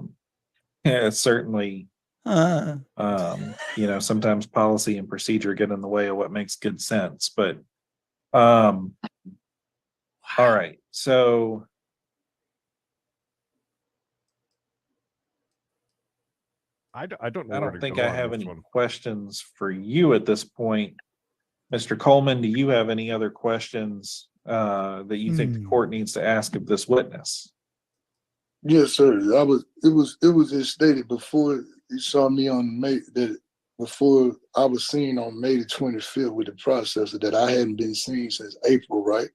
it's certainly, sometimes policy and procedure get in the way of what makes good sense. But, all right, so. I don't know. I don't think I have any questions for you at this point. Mr. Coleman, do you have any other questions that you think the court needs to ask of this witness? Yes, sir. It was just stated before you saw me on May that before I was seen on May the 25th with the processor that I hadn't been seen since April, right?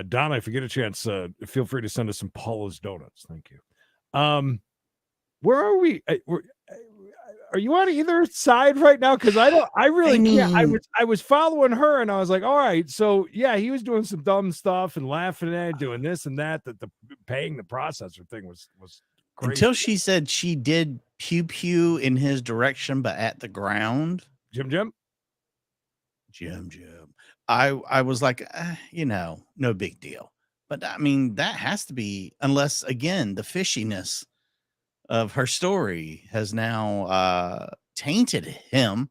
Donna, if you get a chance, feel free to send us some Paula's Donuts. Thank you. Where are we? Are you on either side right now? Because I really can't. I was following her and I was like, all right, so yeah, he was doing some dumb stuff and laughing at it, doing this and that the paying the processor thing was crazy. Until she said she did pew in his direction, but at the ground. Jim. I was like, no big deal. But I mean, that has to be, unless again, the fishiness of her story has now tainted him.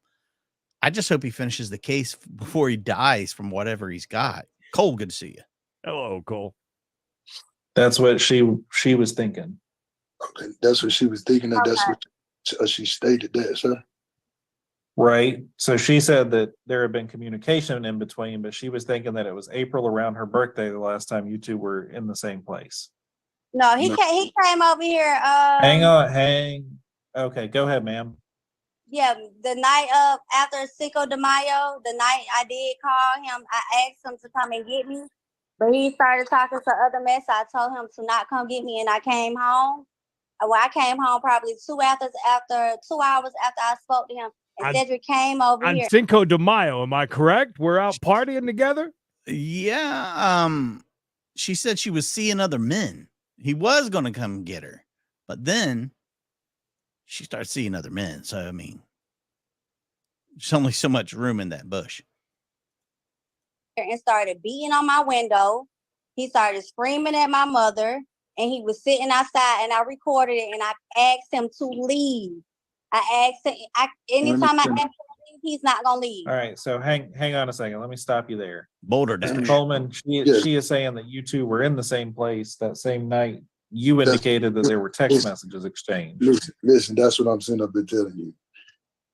I just hope he finishes the case before he dies from whatever he's got. Cole, good to see you. Hello, Cole. That's what she was thinking. Okay, that's what she was thinking. That's what she stated that, sir. Right. So she said that there had been communication in between, but she was thinking that it was April around her birthday the last time you two were in the same place. No, he came over here. Hang on. Okay, go ahead, ma'am. Yeah, the night of after Cinco de Mayo, the night I did call him, I asked him to come and get me, but he started talking to other men. So I told him to not come get me, and I came home. Well, I came home probably 2 hours after I spoke to him. And Cedric came over here. On Cinco de Mayo, am I correct? We're out partying together? Yeah. She said she was seeing other men. He was going to come get her, but then she started seeing other men. So, I mean, there's only so much room in that bush. And started beating on my window. He started screaming at my mother, and he was sitting outside, and I recorded it, and I asked him to leave. I asked him, anytime I ask him to leave, he's not going to leave. All right, so hang on a second. Let me stop you there. Boulder Dash. Mr. Coleman, she is saying that you two were in the same place that same night. You indicated that there were text messages exchanged. Listen, that's what I'm sitting up there telling you.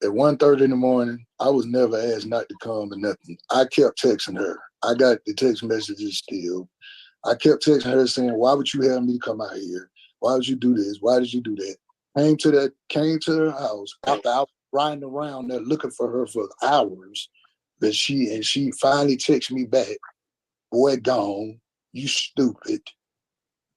At 1:30 in the morning, I was never asked not to come or nothing. I kept texting her. I got the text messages still. I kept texting her saying, why would you have me come out here? Why would you do this? Why did you do that? Came to her house after I was riding around there looking for her for hours. But she finally texted me back, boy, gone, you stupid.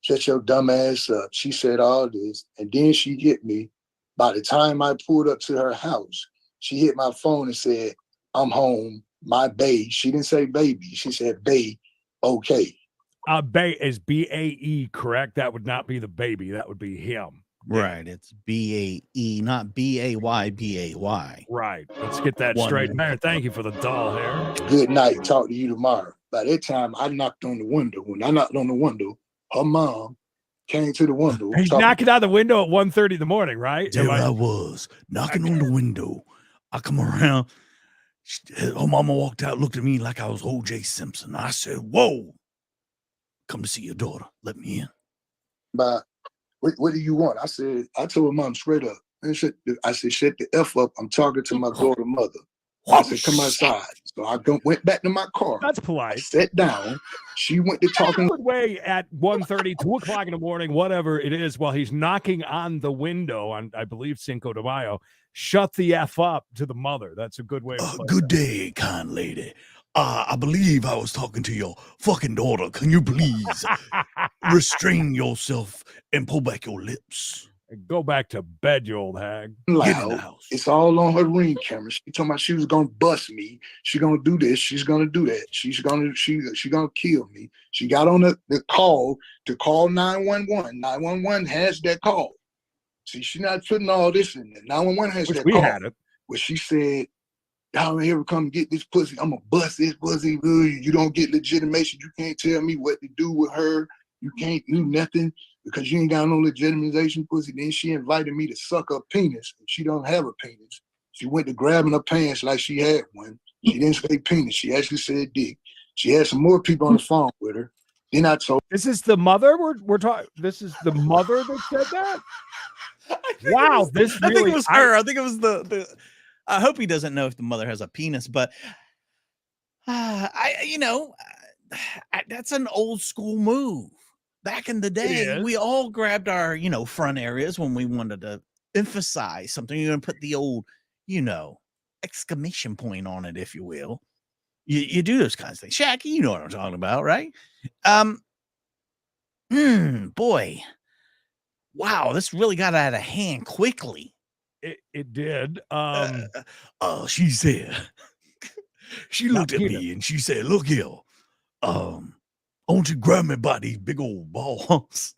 Shut your dumb ass up. She said all this, and then she hit me. By the time I pulled up to her house, she hit my phone and said, I'm home, my bae. She didn't say baby. She said bae, okay. Bae is B-A-E, correct? That would not be the baby. That would be him. Right. It's B-A-E, not B-A-Y, Right. Let's get that straight there. Thank you for the doll hair. Good night. Talk to you tomorrow. By that time, I knocked on the window. When I knocked on the window, her mom came to the window. He's knocking on the window at 1:30 in the morning, right? There I was, knocking on the window. I come around. Her mama walked out, looked at me like I was O.J. Simpson. I said, whoa, come to see your daughter. Let me in. But what do you want? I told her mom straight up. I said, shut the F up. I'm talking to my daughter mother. I said, come outside. So I went back to my car. That's I polite. sat down. She went to talking. Good way at 1:30, 2 o'clock in the morning, whatever it is, while he's knocking on the window on, I believe, Cinco de Mayo. Shut the F up to the mother. That's a good way to play Good that. day, kind lady. I believe I was talking to your fucking daughter. Can you please restrain yourself and pull back your lips? Go back to bed, you old hag. Get in the Loud. house. It's all on her ring camera. She told me she was gonna bust me. She gonna do this. She's gonna do that. She's gonna kill me. She got on the call to call 911. 911 has that call. See, she's not putting all this in there. 911 has Which that we call. had it. Where she said, y'all here come get this pussy. I'm gonna bust this pussy. You don't get legitimation. You can't tell me what to do with her. You can't do nothing because you ain't got no legitimization pussy. Then she invited me to suck her penis. And she don't have a penis. She went to grabbing her pants like she had one. She didn't say penis. She actually said dick. She had some more people on the phone with her. Then I told This is the mother we're talking. This is the mother that said that. Wow, this I think really- it was her. I think it was the. I hope he doesn't know if the mother has a penis, but that's an old school move. Back in the day, is. we all grabbed our, front areas when we wanted to emphasize something. You're gonna put the old, exclamation point on it, if you will. You do those kinds of things. Shaq, you know what I'm talking about, right? Boy. Wow, this really got out of hand quickly. It did. She said, she looked at me and she said, look here, won't you grab me by these big old balls?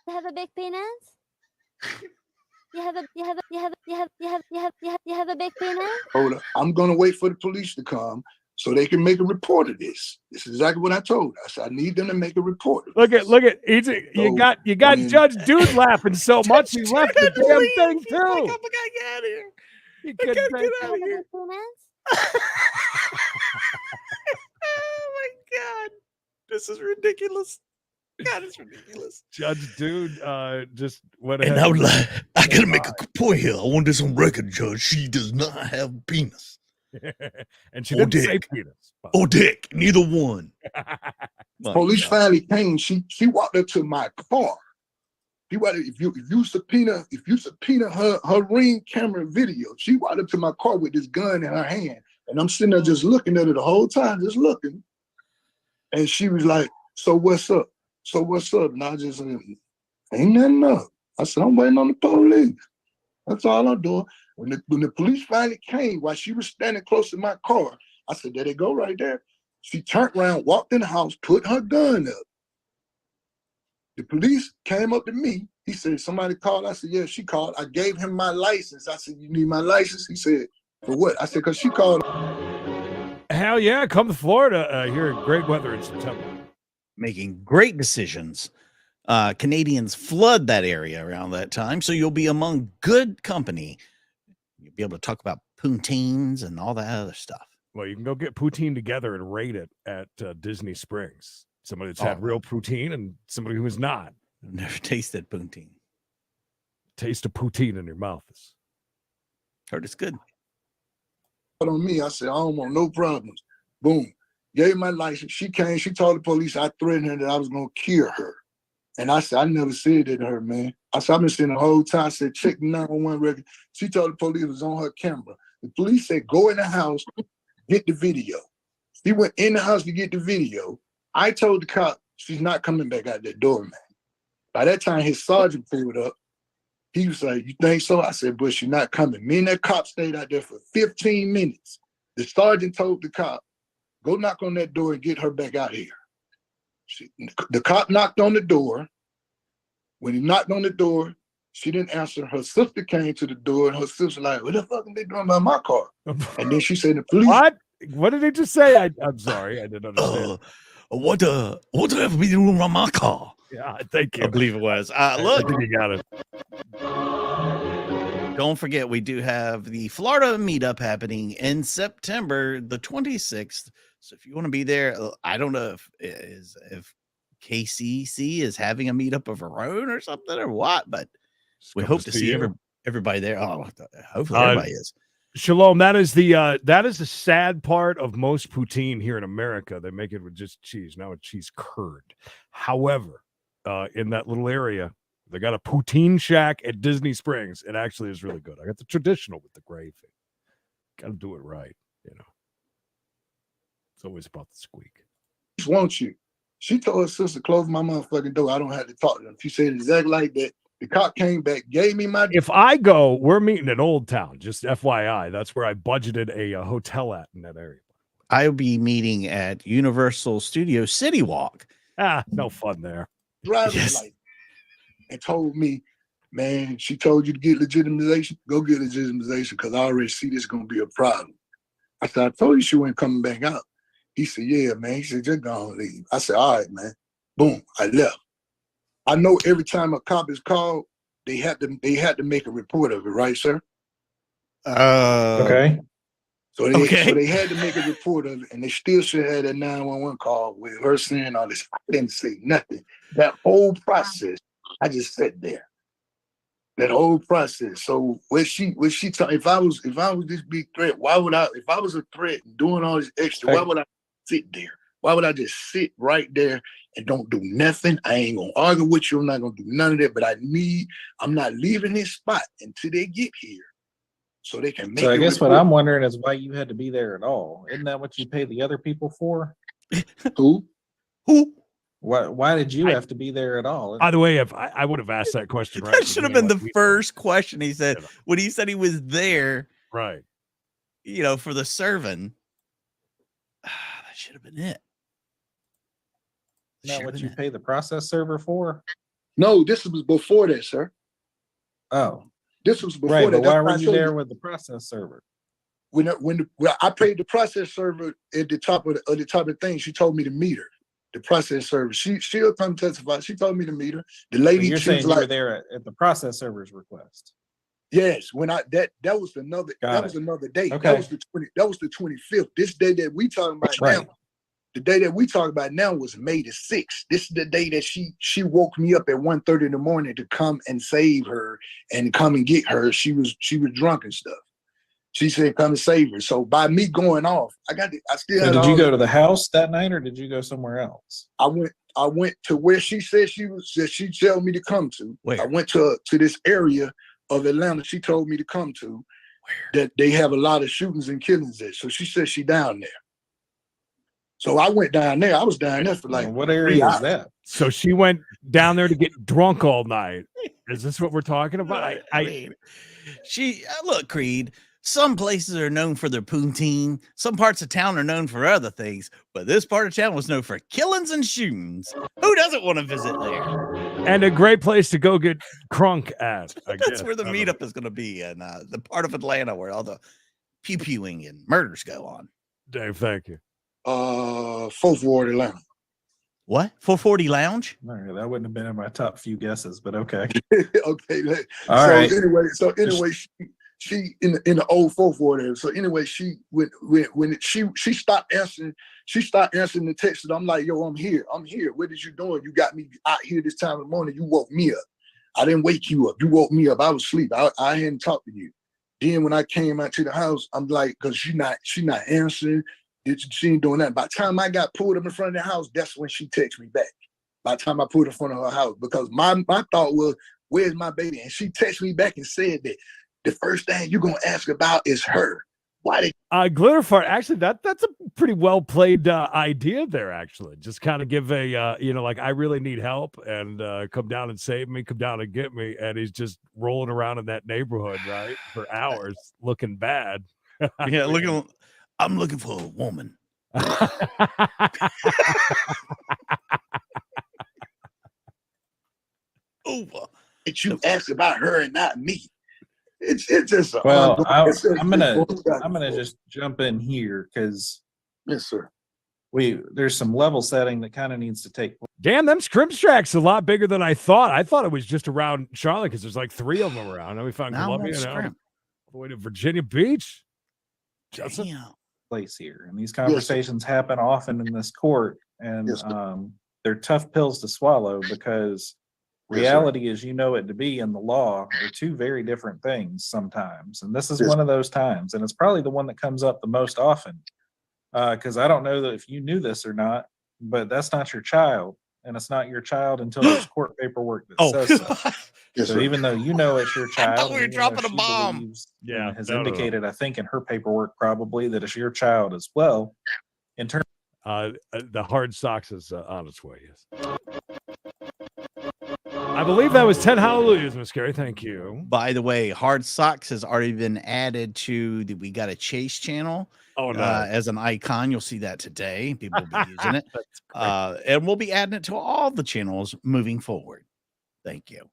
You have a big penis? You have a big penis? her, I'm gonna wait for the police to come so they can make a report of this. This is exactly what I told her. I said I need them to make a report. Look at Easy. You got Judge Dude laughing so much he left the damn thing too. I gotta get out of here. You I couldn't gotta get take out of You have a here. big penis? Oh my god, this is ridiculous. God, it's ridiculous. Judge Dude just went And ahead. I was like, I gotta make a point here. I want this on record, Judge. She does not have a penis and she or didn't say dick. penis. but- or dick, neither one. My Police God. finally came. She walked up to my car. If you subpoena her ring camera video, she walked up to my car with this gun in her hand, and I'm sitting there just looking at her the whole time, just looking. And she was like, "So what's up? So what's up?" And I just said, "Ain't nothing up." I said, "I'm waiting on the police. That's all I'm doing." When the police finally came, while she was standing close to my car, I said, "There they go right there." She turned around, walked in the house, put her gun up. The police came up to me. He said, "Somebody called?" I said, "Yeah, she called." I gave him my license. I said, "You need my license?" He said, "For what?" I said, "Because she called." Hell yeah, come to Florida here in great weather in September. Making great decisions. Canadians flood that area around that time, so you'll be among good company. You'll be able to talk about poutines and all that other stuff. Well, you can go get poutine together and rate it at Disney Springs. Somebody that's had real poutine and somebody who is not. I've never tasted poutine. Taste of poutine in your mouth. Heard it's good. On me, I said, "I don't want no problems." Boom. Gave my license. She came. She told the police I threatened her that I was going to kill her. And I said, "I never said that to her, man." I said, "I've been sitting the whole time." I said, "Check the 911 record." She told the police it was on her camera. The police said, "Go in the house, get the video." She went in the house to get the video. I told the cop she's not coming back out that door, man. By that time, his sergeant pulled up. He was like, "You think so?" I said, "But she's not coming." Me and that cop stayed out there for 15 minutes. The sergeant told the cop, "Go knock on that door and get her back out here." The cop knocked on the door. When he knocked on the door, she didn't answer. Her sister came to the door, and her sister like, "What the fuck are they doing by my car?" And then she said, "The police." What did he just say? I'm sorry, I didn't understand. What the hell be doing around my car? Yeah, thank you. I believe it was. I Look, think you got it. don't forget, we do have the Florida meetup happening in September the 26th. So if you want to be there, I don't know if KCC is having a meetup of her own or something or what, but we hope to see everybody there. Oh, hopefully everybody is. Shalom. That is the sad part of most poutine here in America. They make it with just cheese, not with cheese curd. However, in that little area, they got a poutine shack at Disney Springs. It actually is really good. I got the traditional with the gravy. Got to do it right, you know. It's always about the squeak. Won't you? She told her sister, close my motherfucking door. I don't have to talk to them. She said exactly like that. The cop came back, gave me my. If I go, we're meeting in Old Town. Just FYI, that's where I budgeted a hotel at in that area. I'll be meeting at Universal Studios City Walk. No fun there. Driver's license, and told me, man, she told you to get legitimization. Go get legitimization because I already see this gonna be a problem. I said, I told you she wasn't coming back out. He said, yeah, man. He said, just go and leave. I said, all right, man. Boom, I left. I know every time a cop is called, they had to make a report of it, right, sir? Okay. So they had to make a report of it, and they still should have that 911 call with her saying all this. I didn't say nothing. That whole process, I just sat there. That whole process. So if I was this big threat, if I was a threat and doing all this extra, why would I sit there? Why would I just sit right there and don't do nothing? I ain't gonna argue with you. I'm not gonna do none of that. But I'm not leaving this spot until they get here, so they can make. So I guess what I'm wondering is why you had to be there at all. Isn't that what you pay the other people for? Who? Why did you have to be there at all? By the way, if I would have asked that question, right? That should have been the first question he said when he said he was there. Right. You know, for the serving. That should have been it. Isn't that what you pay the process server for? No, this was before that, sir. Oh, this was before right, that. But why were you there with the process server? When I paid the process server at the top of the thing, she told me to meet her. The process server, she'll come testify. She told me to meet her. The lady, so you're saying you were there at the process server's request. Yes, when that was another day. Okay. That was the 25th. This day that we talking about now. The day that we talk about now was May the 6th. This is the day that she woke me up at 1:30 in the morning to come and save her and come and get her. She was drunk and stuff. She said, come and save her. So by me going off, did you go to the house that night or did you go somewhere else? I went to where she said she told me to come to. Where? I went to this area of Atlanta she told me to come to. Where? That they have a lot of shootings and killings there. So she said she down there. So I went down there. I was down there for like what area is that? So she went down there to get drunk all night. Is this what we're talking about? I mean, look, Creed. Some places are known for their poutine. Some parts of town are known for other things, but this part of town was known for killings and shootings. Who doesn't want to visit there? And a great place to go get crunk at. That's where the meetup is going to be, in the part of Atlanta where all the pew-pewing and murders go on. Dave, thank you. 4th Ward, Atlanta. What? 440 Lounge? All right, that wouldn't have been in my top few guesses, but okay. Okay. All right. Anyway, she in the old 4th Ward area. So anyway, she stopped answering. She stopped answering the text. And I'm like, yo, I'm here. What is you doing? You got me out here this time of the morning. You woke me up. I didn't wake you up. You woke me up. I was asleep. I hadn't talked to you. Then when I came out to the house, I'm like, because she not answering. She ain't doing that. By the time I got pulled up in front of the house, that's when she texted me back. By the time I pulled in front of her house, because my thought was, where's my baby? And she texted me back and said that the first thing you're gonna ask about is her. Why did Glitterfart? Actually, that's a pretty well played idea there. Actually, just kind of give a like I really need help and come down and save me, come down and get me, and he's just rolling around in that neighborhood right for hours, looking bad. Yeah, I'm looking for a woman. Over. You ask about her and not me? It's just well. I'm gonna just jump in here because yes, sir. There's some level setting that kind of needs to take place. Damn, them scrims tracks a lot bigger than I thought. I thought it was just around Charlotte because there's like 3 of them around. And we found Columbia all the way to Virginia Beach. Place here, and these conversations happen often in this court, and they're tough pills to swallow because reality as you know it to be and the law are two very different things sometimes. And this is Yes. one of those times. And it's probably the one that comes up the most often. Because I don't know that if you knew this or not, but that's not your child. And it's not your child until there's court paperwork that says so. Yes, So sir. even though you know it's your I thought child, we were and even though dropping a she bomb. believes Yeah, and has no. indicated, I think, in her paperwork probably that it's your child as well. In terms, The hard socks is on its way. Yes. I believe that was 10 hallelujahs, Miss Carrie. Thank you. By the way, Hard Socks has already been added to the We Got a Chase channel. Oh, no. As an icon. You'll see that today. People will be using it. That's great. And we'll be adding it to all the channels moving forward. Thank you.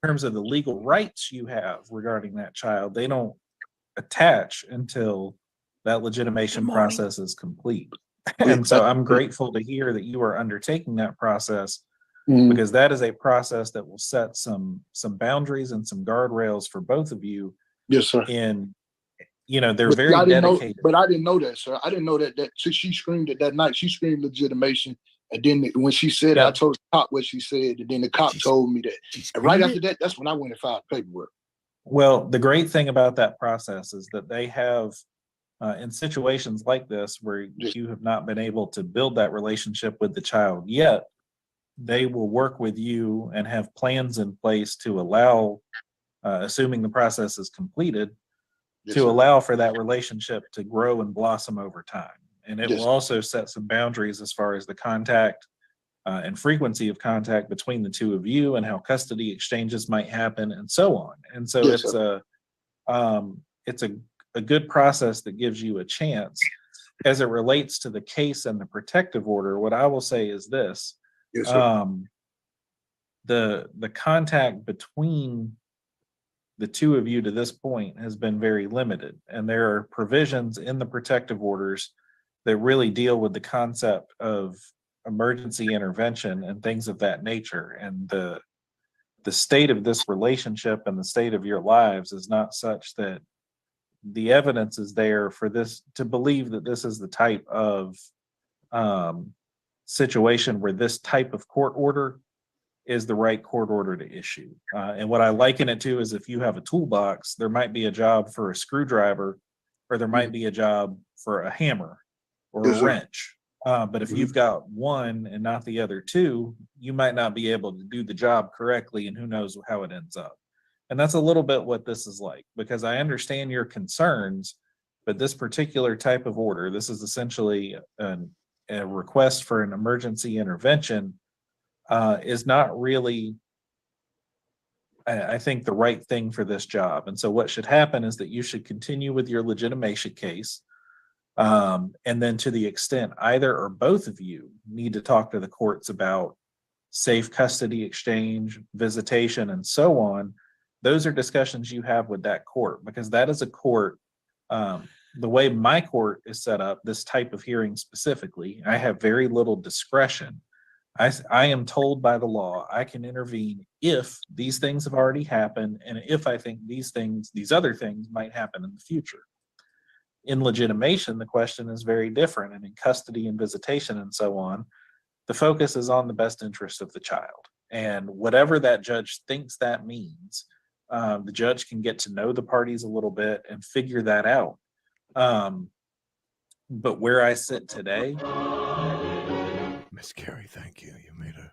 of the legal rights you have regarding that child, they don't attach until that legitimation process is complete. And so I'm grateful to hear that you are undertaking that process, because that is a process that will set some boundaries and some guardrails for both of you. Yes, sir. And they're But very I didn't know, dedicated. but I didn't know that, sir. I didn't know that she screamed it that night. She screamed legitimation. And then when she said it, I told the cop what she said. And then the cop told me that. And right after that, that's when I went and filed paperwork. Well, the great thing about that process is that they have, in situations like this where you have not been able to build that relationship with the child yet, they will work with you and have plans in place to allow, assuming the process is completed, to allow for that relationship to grow and blossom over time. And it will also set some boundaries as far as the contact and frequency of contact between the two of you, and how custody exchanges might happen, and so on. And so it's a good process that gives you a chance. As it relates to the case and the protective order, what I will say is this: the contact between the two of you to this point has been very limited, and there are provisions in the protective orders that really deal with the concept of emergency intervention and things of that nature. And the state of this relationship and the state of your lives is not such that the evidence is there for this to believe that this is the type of situation where this type of court order is the right court order to issue. And what I liken it to is, if you have a toolbox, there might be a job for a screwdriver, or there might be a job for a hammer or a wrench. But if you've got one and not the other two, you might not be able to do the job correctly, and who knows how it ends up. And that's a little bit what this is like, because I understand your concerns, but this particular type of order, this is essentially a request for an emergency intervention, is not really, I think, the right thing for this job. And so what should happen is that you should continue with your legitimation case. And then, to the extent either or both of you need to talk to the courts about safe custody exchange, visitation, and so on, those are discussions you have with that court, because that is a court. The way my court is set up, this type of hearing specifically, I have very little discretion. I am told by the law I can intervene if these things have already happened, and if I think these other things might happen in the future. In legitimation, the question is very different, and in custody and visitation and so on, the focus is on the best interest of the child. And whatever that judge thinks that means, the judge can get to know the parties a little bit and figure that out. But where I sit today, Miss Carrie, thank you. You made a.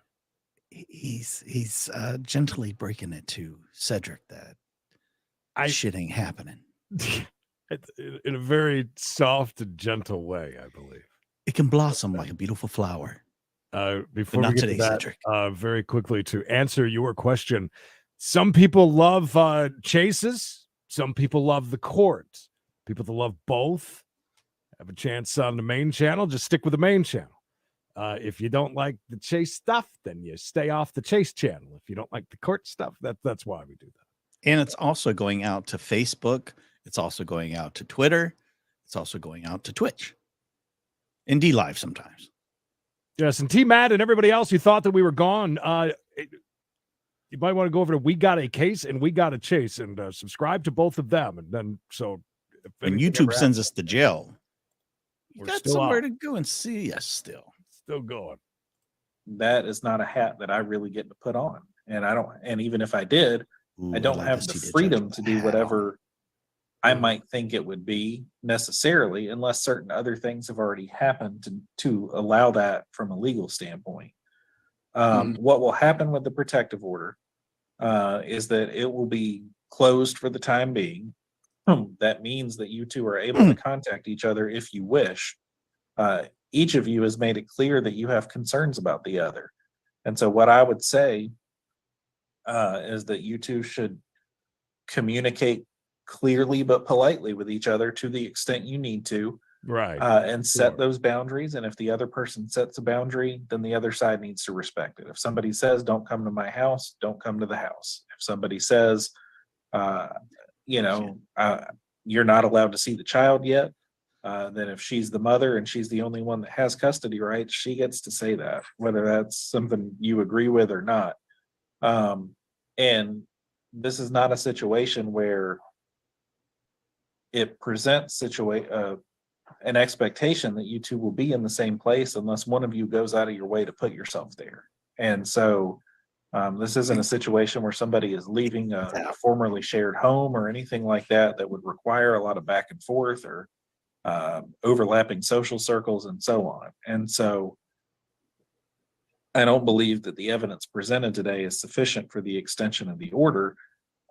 He's gently breaking it to Cedric that shit ain't happening. In a very soft and gentle way, I believe. It can blossom like a beautiful flower. Before not we get today, to that, Cedric. very quickly, to answer your question, some people love chases. Some people love the court. People that love both have a chance on the main channel. Just stick with the main channel. If you don't like the chase stuff, then you stay off the chase channel. If you don't like the court stuff, that's why we do that. And it's also going out to Facebook. It's also going out to Twitter. It's also going out to Twitch. And D-Live sometimes. Yes, and T-Matt and everybody else who thought that we were gone, you might want to go over to We Got a Case and We Got a Chase and subscribe to both of them. And then, so when YouTube sends us to jail, you we're got still somewhere out. to go and see us still. Still going. that is not a hat that I really get to put on. And even if I did, Ooh, I don't like have to the see the judge freedom with to a do hat whatever I might think it would be necessarily, unless certain other things have already happened to allow that from a legal standpoint. What will happen with the protective order is that it will be closed for the time being. That means that you two are able to contact each other if you wish. Each of you has made it clear that you have concerns about the other. And so what I would say is that you two should communicate clearly but politely with each other to the extent you need to, Right. and set Sure. those boundaries. And if the other person sets a boundary, then the other side needs to respect it. If somebody says, don't come to my house, don't come to the house. If somebody says, you know, you're not allowed to see the child yet, then if she's the mother and she's the only one that has custody rights, she gets to say that, whether that's something you agree with or not. And this is not a situation where it presents an expectation that you two will be in the same place unless one of you goes out of your way to put yourself there. And so this isn't a situation where somebody is leaving a formerly shared home or anything like that that would require a lot of back and forth or overlapping social circles and so on. And so I don't believe that the evidence presented today is sufficient for the extension of the order.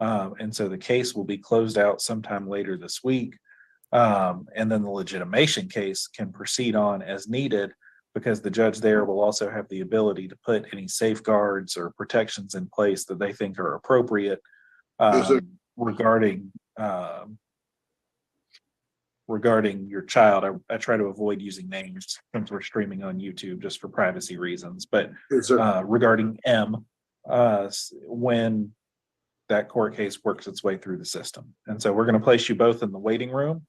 And so the case will be closed out sometime later this week. And then the legitimation case can proceed on as needed, because the judge there will also have the ability to put any safeguards or protections in place that they think are appropriate regarding your child. I try to avoid using names since we're streaming on YouTube just for privacy reasons, but regarding M, when that court case works its way through the system. And so we're going to place you both in the waiting room.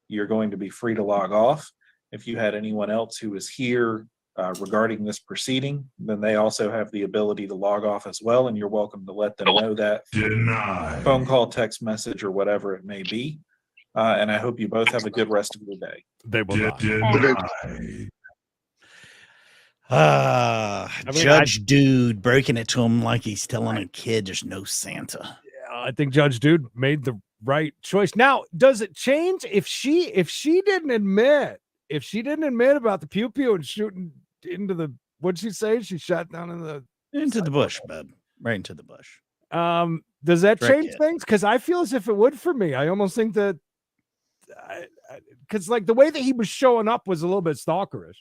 You're going to be free to log off. If you had anyone else who is here regarding this proceeding, then they also have the ability to log off as well, and you're welcome to let them know that phone call, text message, or whatever it may be. And I hope you both have a good rest of your day. They will not. Judge Dude breaking it to him like he's telling a kid there's no Santa. I think Judge Dude made the right choice. Now, does it change if she didn't admit about the pew pew and shooting into the, what'd she say? She shot down into the bush, bud. Right into the bush. Does that change things? Because I feel as if it would for me. I almost think that because like the way that he was showing up was a little bit stalkerish.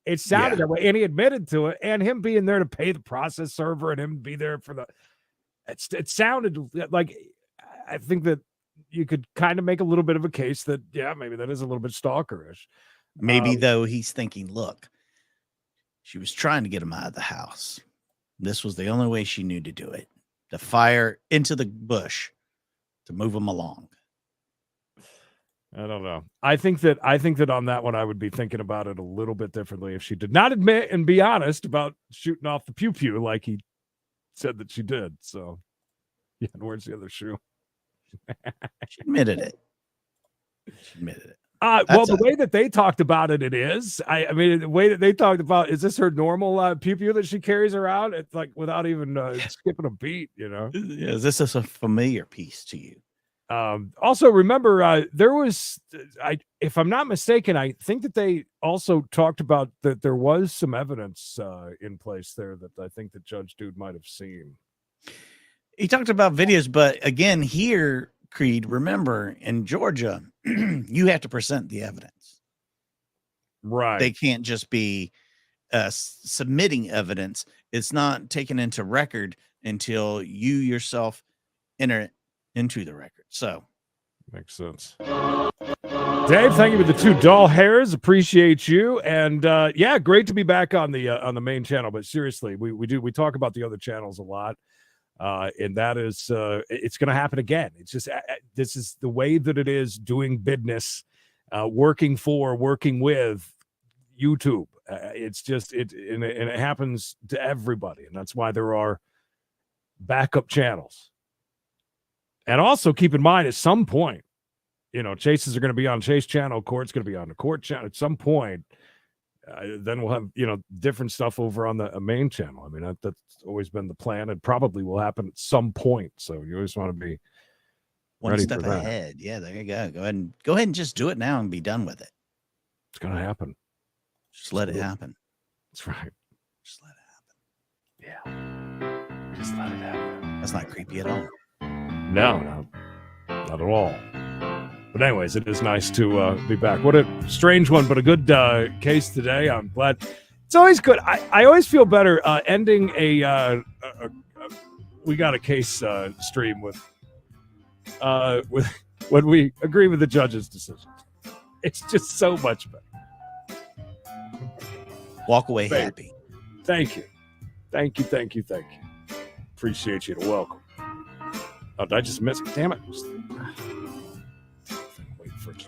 It sounded that way, and he admitted to it, and him being there to pay the process server and him be there for it sounded like, I think that you could kind of make a little bit of a case that, yeah, maybe that is a little bit stalkerish. Maybe though he's thinking, look, she was trying to get him out of the house. This was the only way she knew to do it, to fire into the bush to move him along. I don't know. I think that on that one, I would be thinking about it a little bit differently if she did not admit and be honest about shooting off the pew pew like he said that she did. So, yeah, where's the other shoe? She admitted it. Well, the way that they talked about it, it is. I mean, the way that they talked about, is this her normal pew pew that she carries around? It's like without even skipping a beat, you know? Is this a familiar piece to you? Also, remember, there was, if I'm not mistaken, I think that they also talked about that there was some evidence in place there that I think that Judge Dude might have seen. He talked about videos, but again, here, Creed, remember, in Georgia, you have to present the evidence. Right. They can't just be submitting evidence. It's not taken into record until you yourself enter it into the record. So makes sense. Dave, thank you for the 2 doll hairs. Appreciate you. And yeah, great to be back on the main channel. But seriously, we talk about the other channels a lot. And that is it's going to happen again. It's just this is the way that it is doing business, working with YouTube. It's just and it happens to everybody, and that's why there are backup channels. And also keep in mind, at some point, you know, chases are going to be on Chase channel, court's going to be on the court channel. At some point, then we'll have, different stuff over on the main channel. I mean, that's always been the plan, and probably will happen at some point. So you always want to be one ready step for that. ahead. Yeah, there you go. Go ahead and just do it now and be done with it. It's gonna happen. Just let it happen. That's right. Just let it happen. Yeah. Just let it happen. That's not creepy at all. No, not at all. But anyways, it is nice to be back. What a strange one, but a good case today. I'm glad. It's always good. I always feel better ending a we got a case stream with when we agree with the judge's decision. It's just so much better. Walk away happy. Thank you. Appreciate you. Welcome. Oh, did I just miss it? Damn it. Wait for it to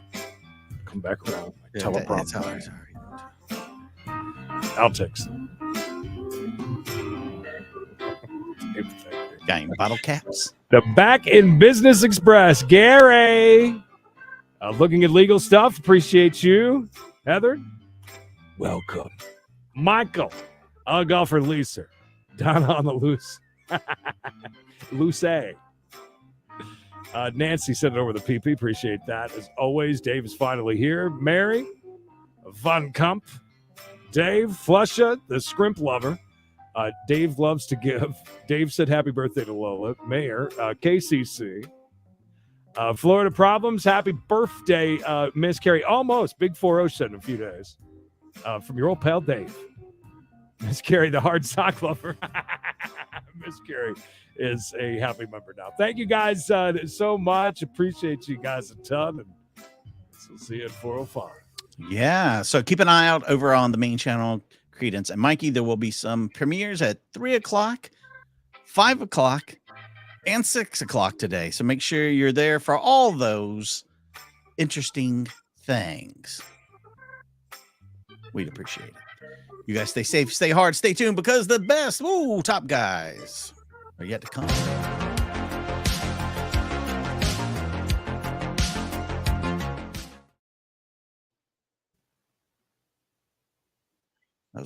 come back around. Teleprompter. Outtakes. Game bottle caps. The Back in Business Express. Gary. Looking at legal stuff. Appreciate you. Heather. Welcome. Michael. Golfer Lisa. Down on the loose. Loose A. Nancy sent it over the PP. Appreciate that. As always, Dave is finally here. Mary. Von Kump. Dave. Flusha. The Scrimp Lover. Dave loves to give. Dave said happy birthday to Lola. Mayor. KCC. Florida Problems. Happy birthday, Miss Carrie. Almost. Big 4-0 said in a few days. From your old pal Dave. Miss Carrie, the hard sock lover. Miss Carrie is a happy member now. Thank you guys so much. Appreciate you guys a ton. And we'll see you at 4:05. Yeah. So keep an eye out over on the main channel, Credence. And Mikey, there will be some premieres at 3 o'clock, 5 o'clock, and 6 o'clock today. So make sure you're there for all those interesting things. We'd appreciate it. You guys stay safe, stay hard, stay tuned, because the best, top guys are yet to come.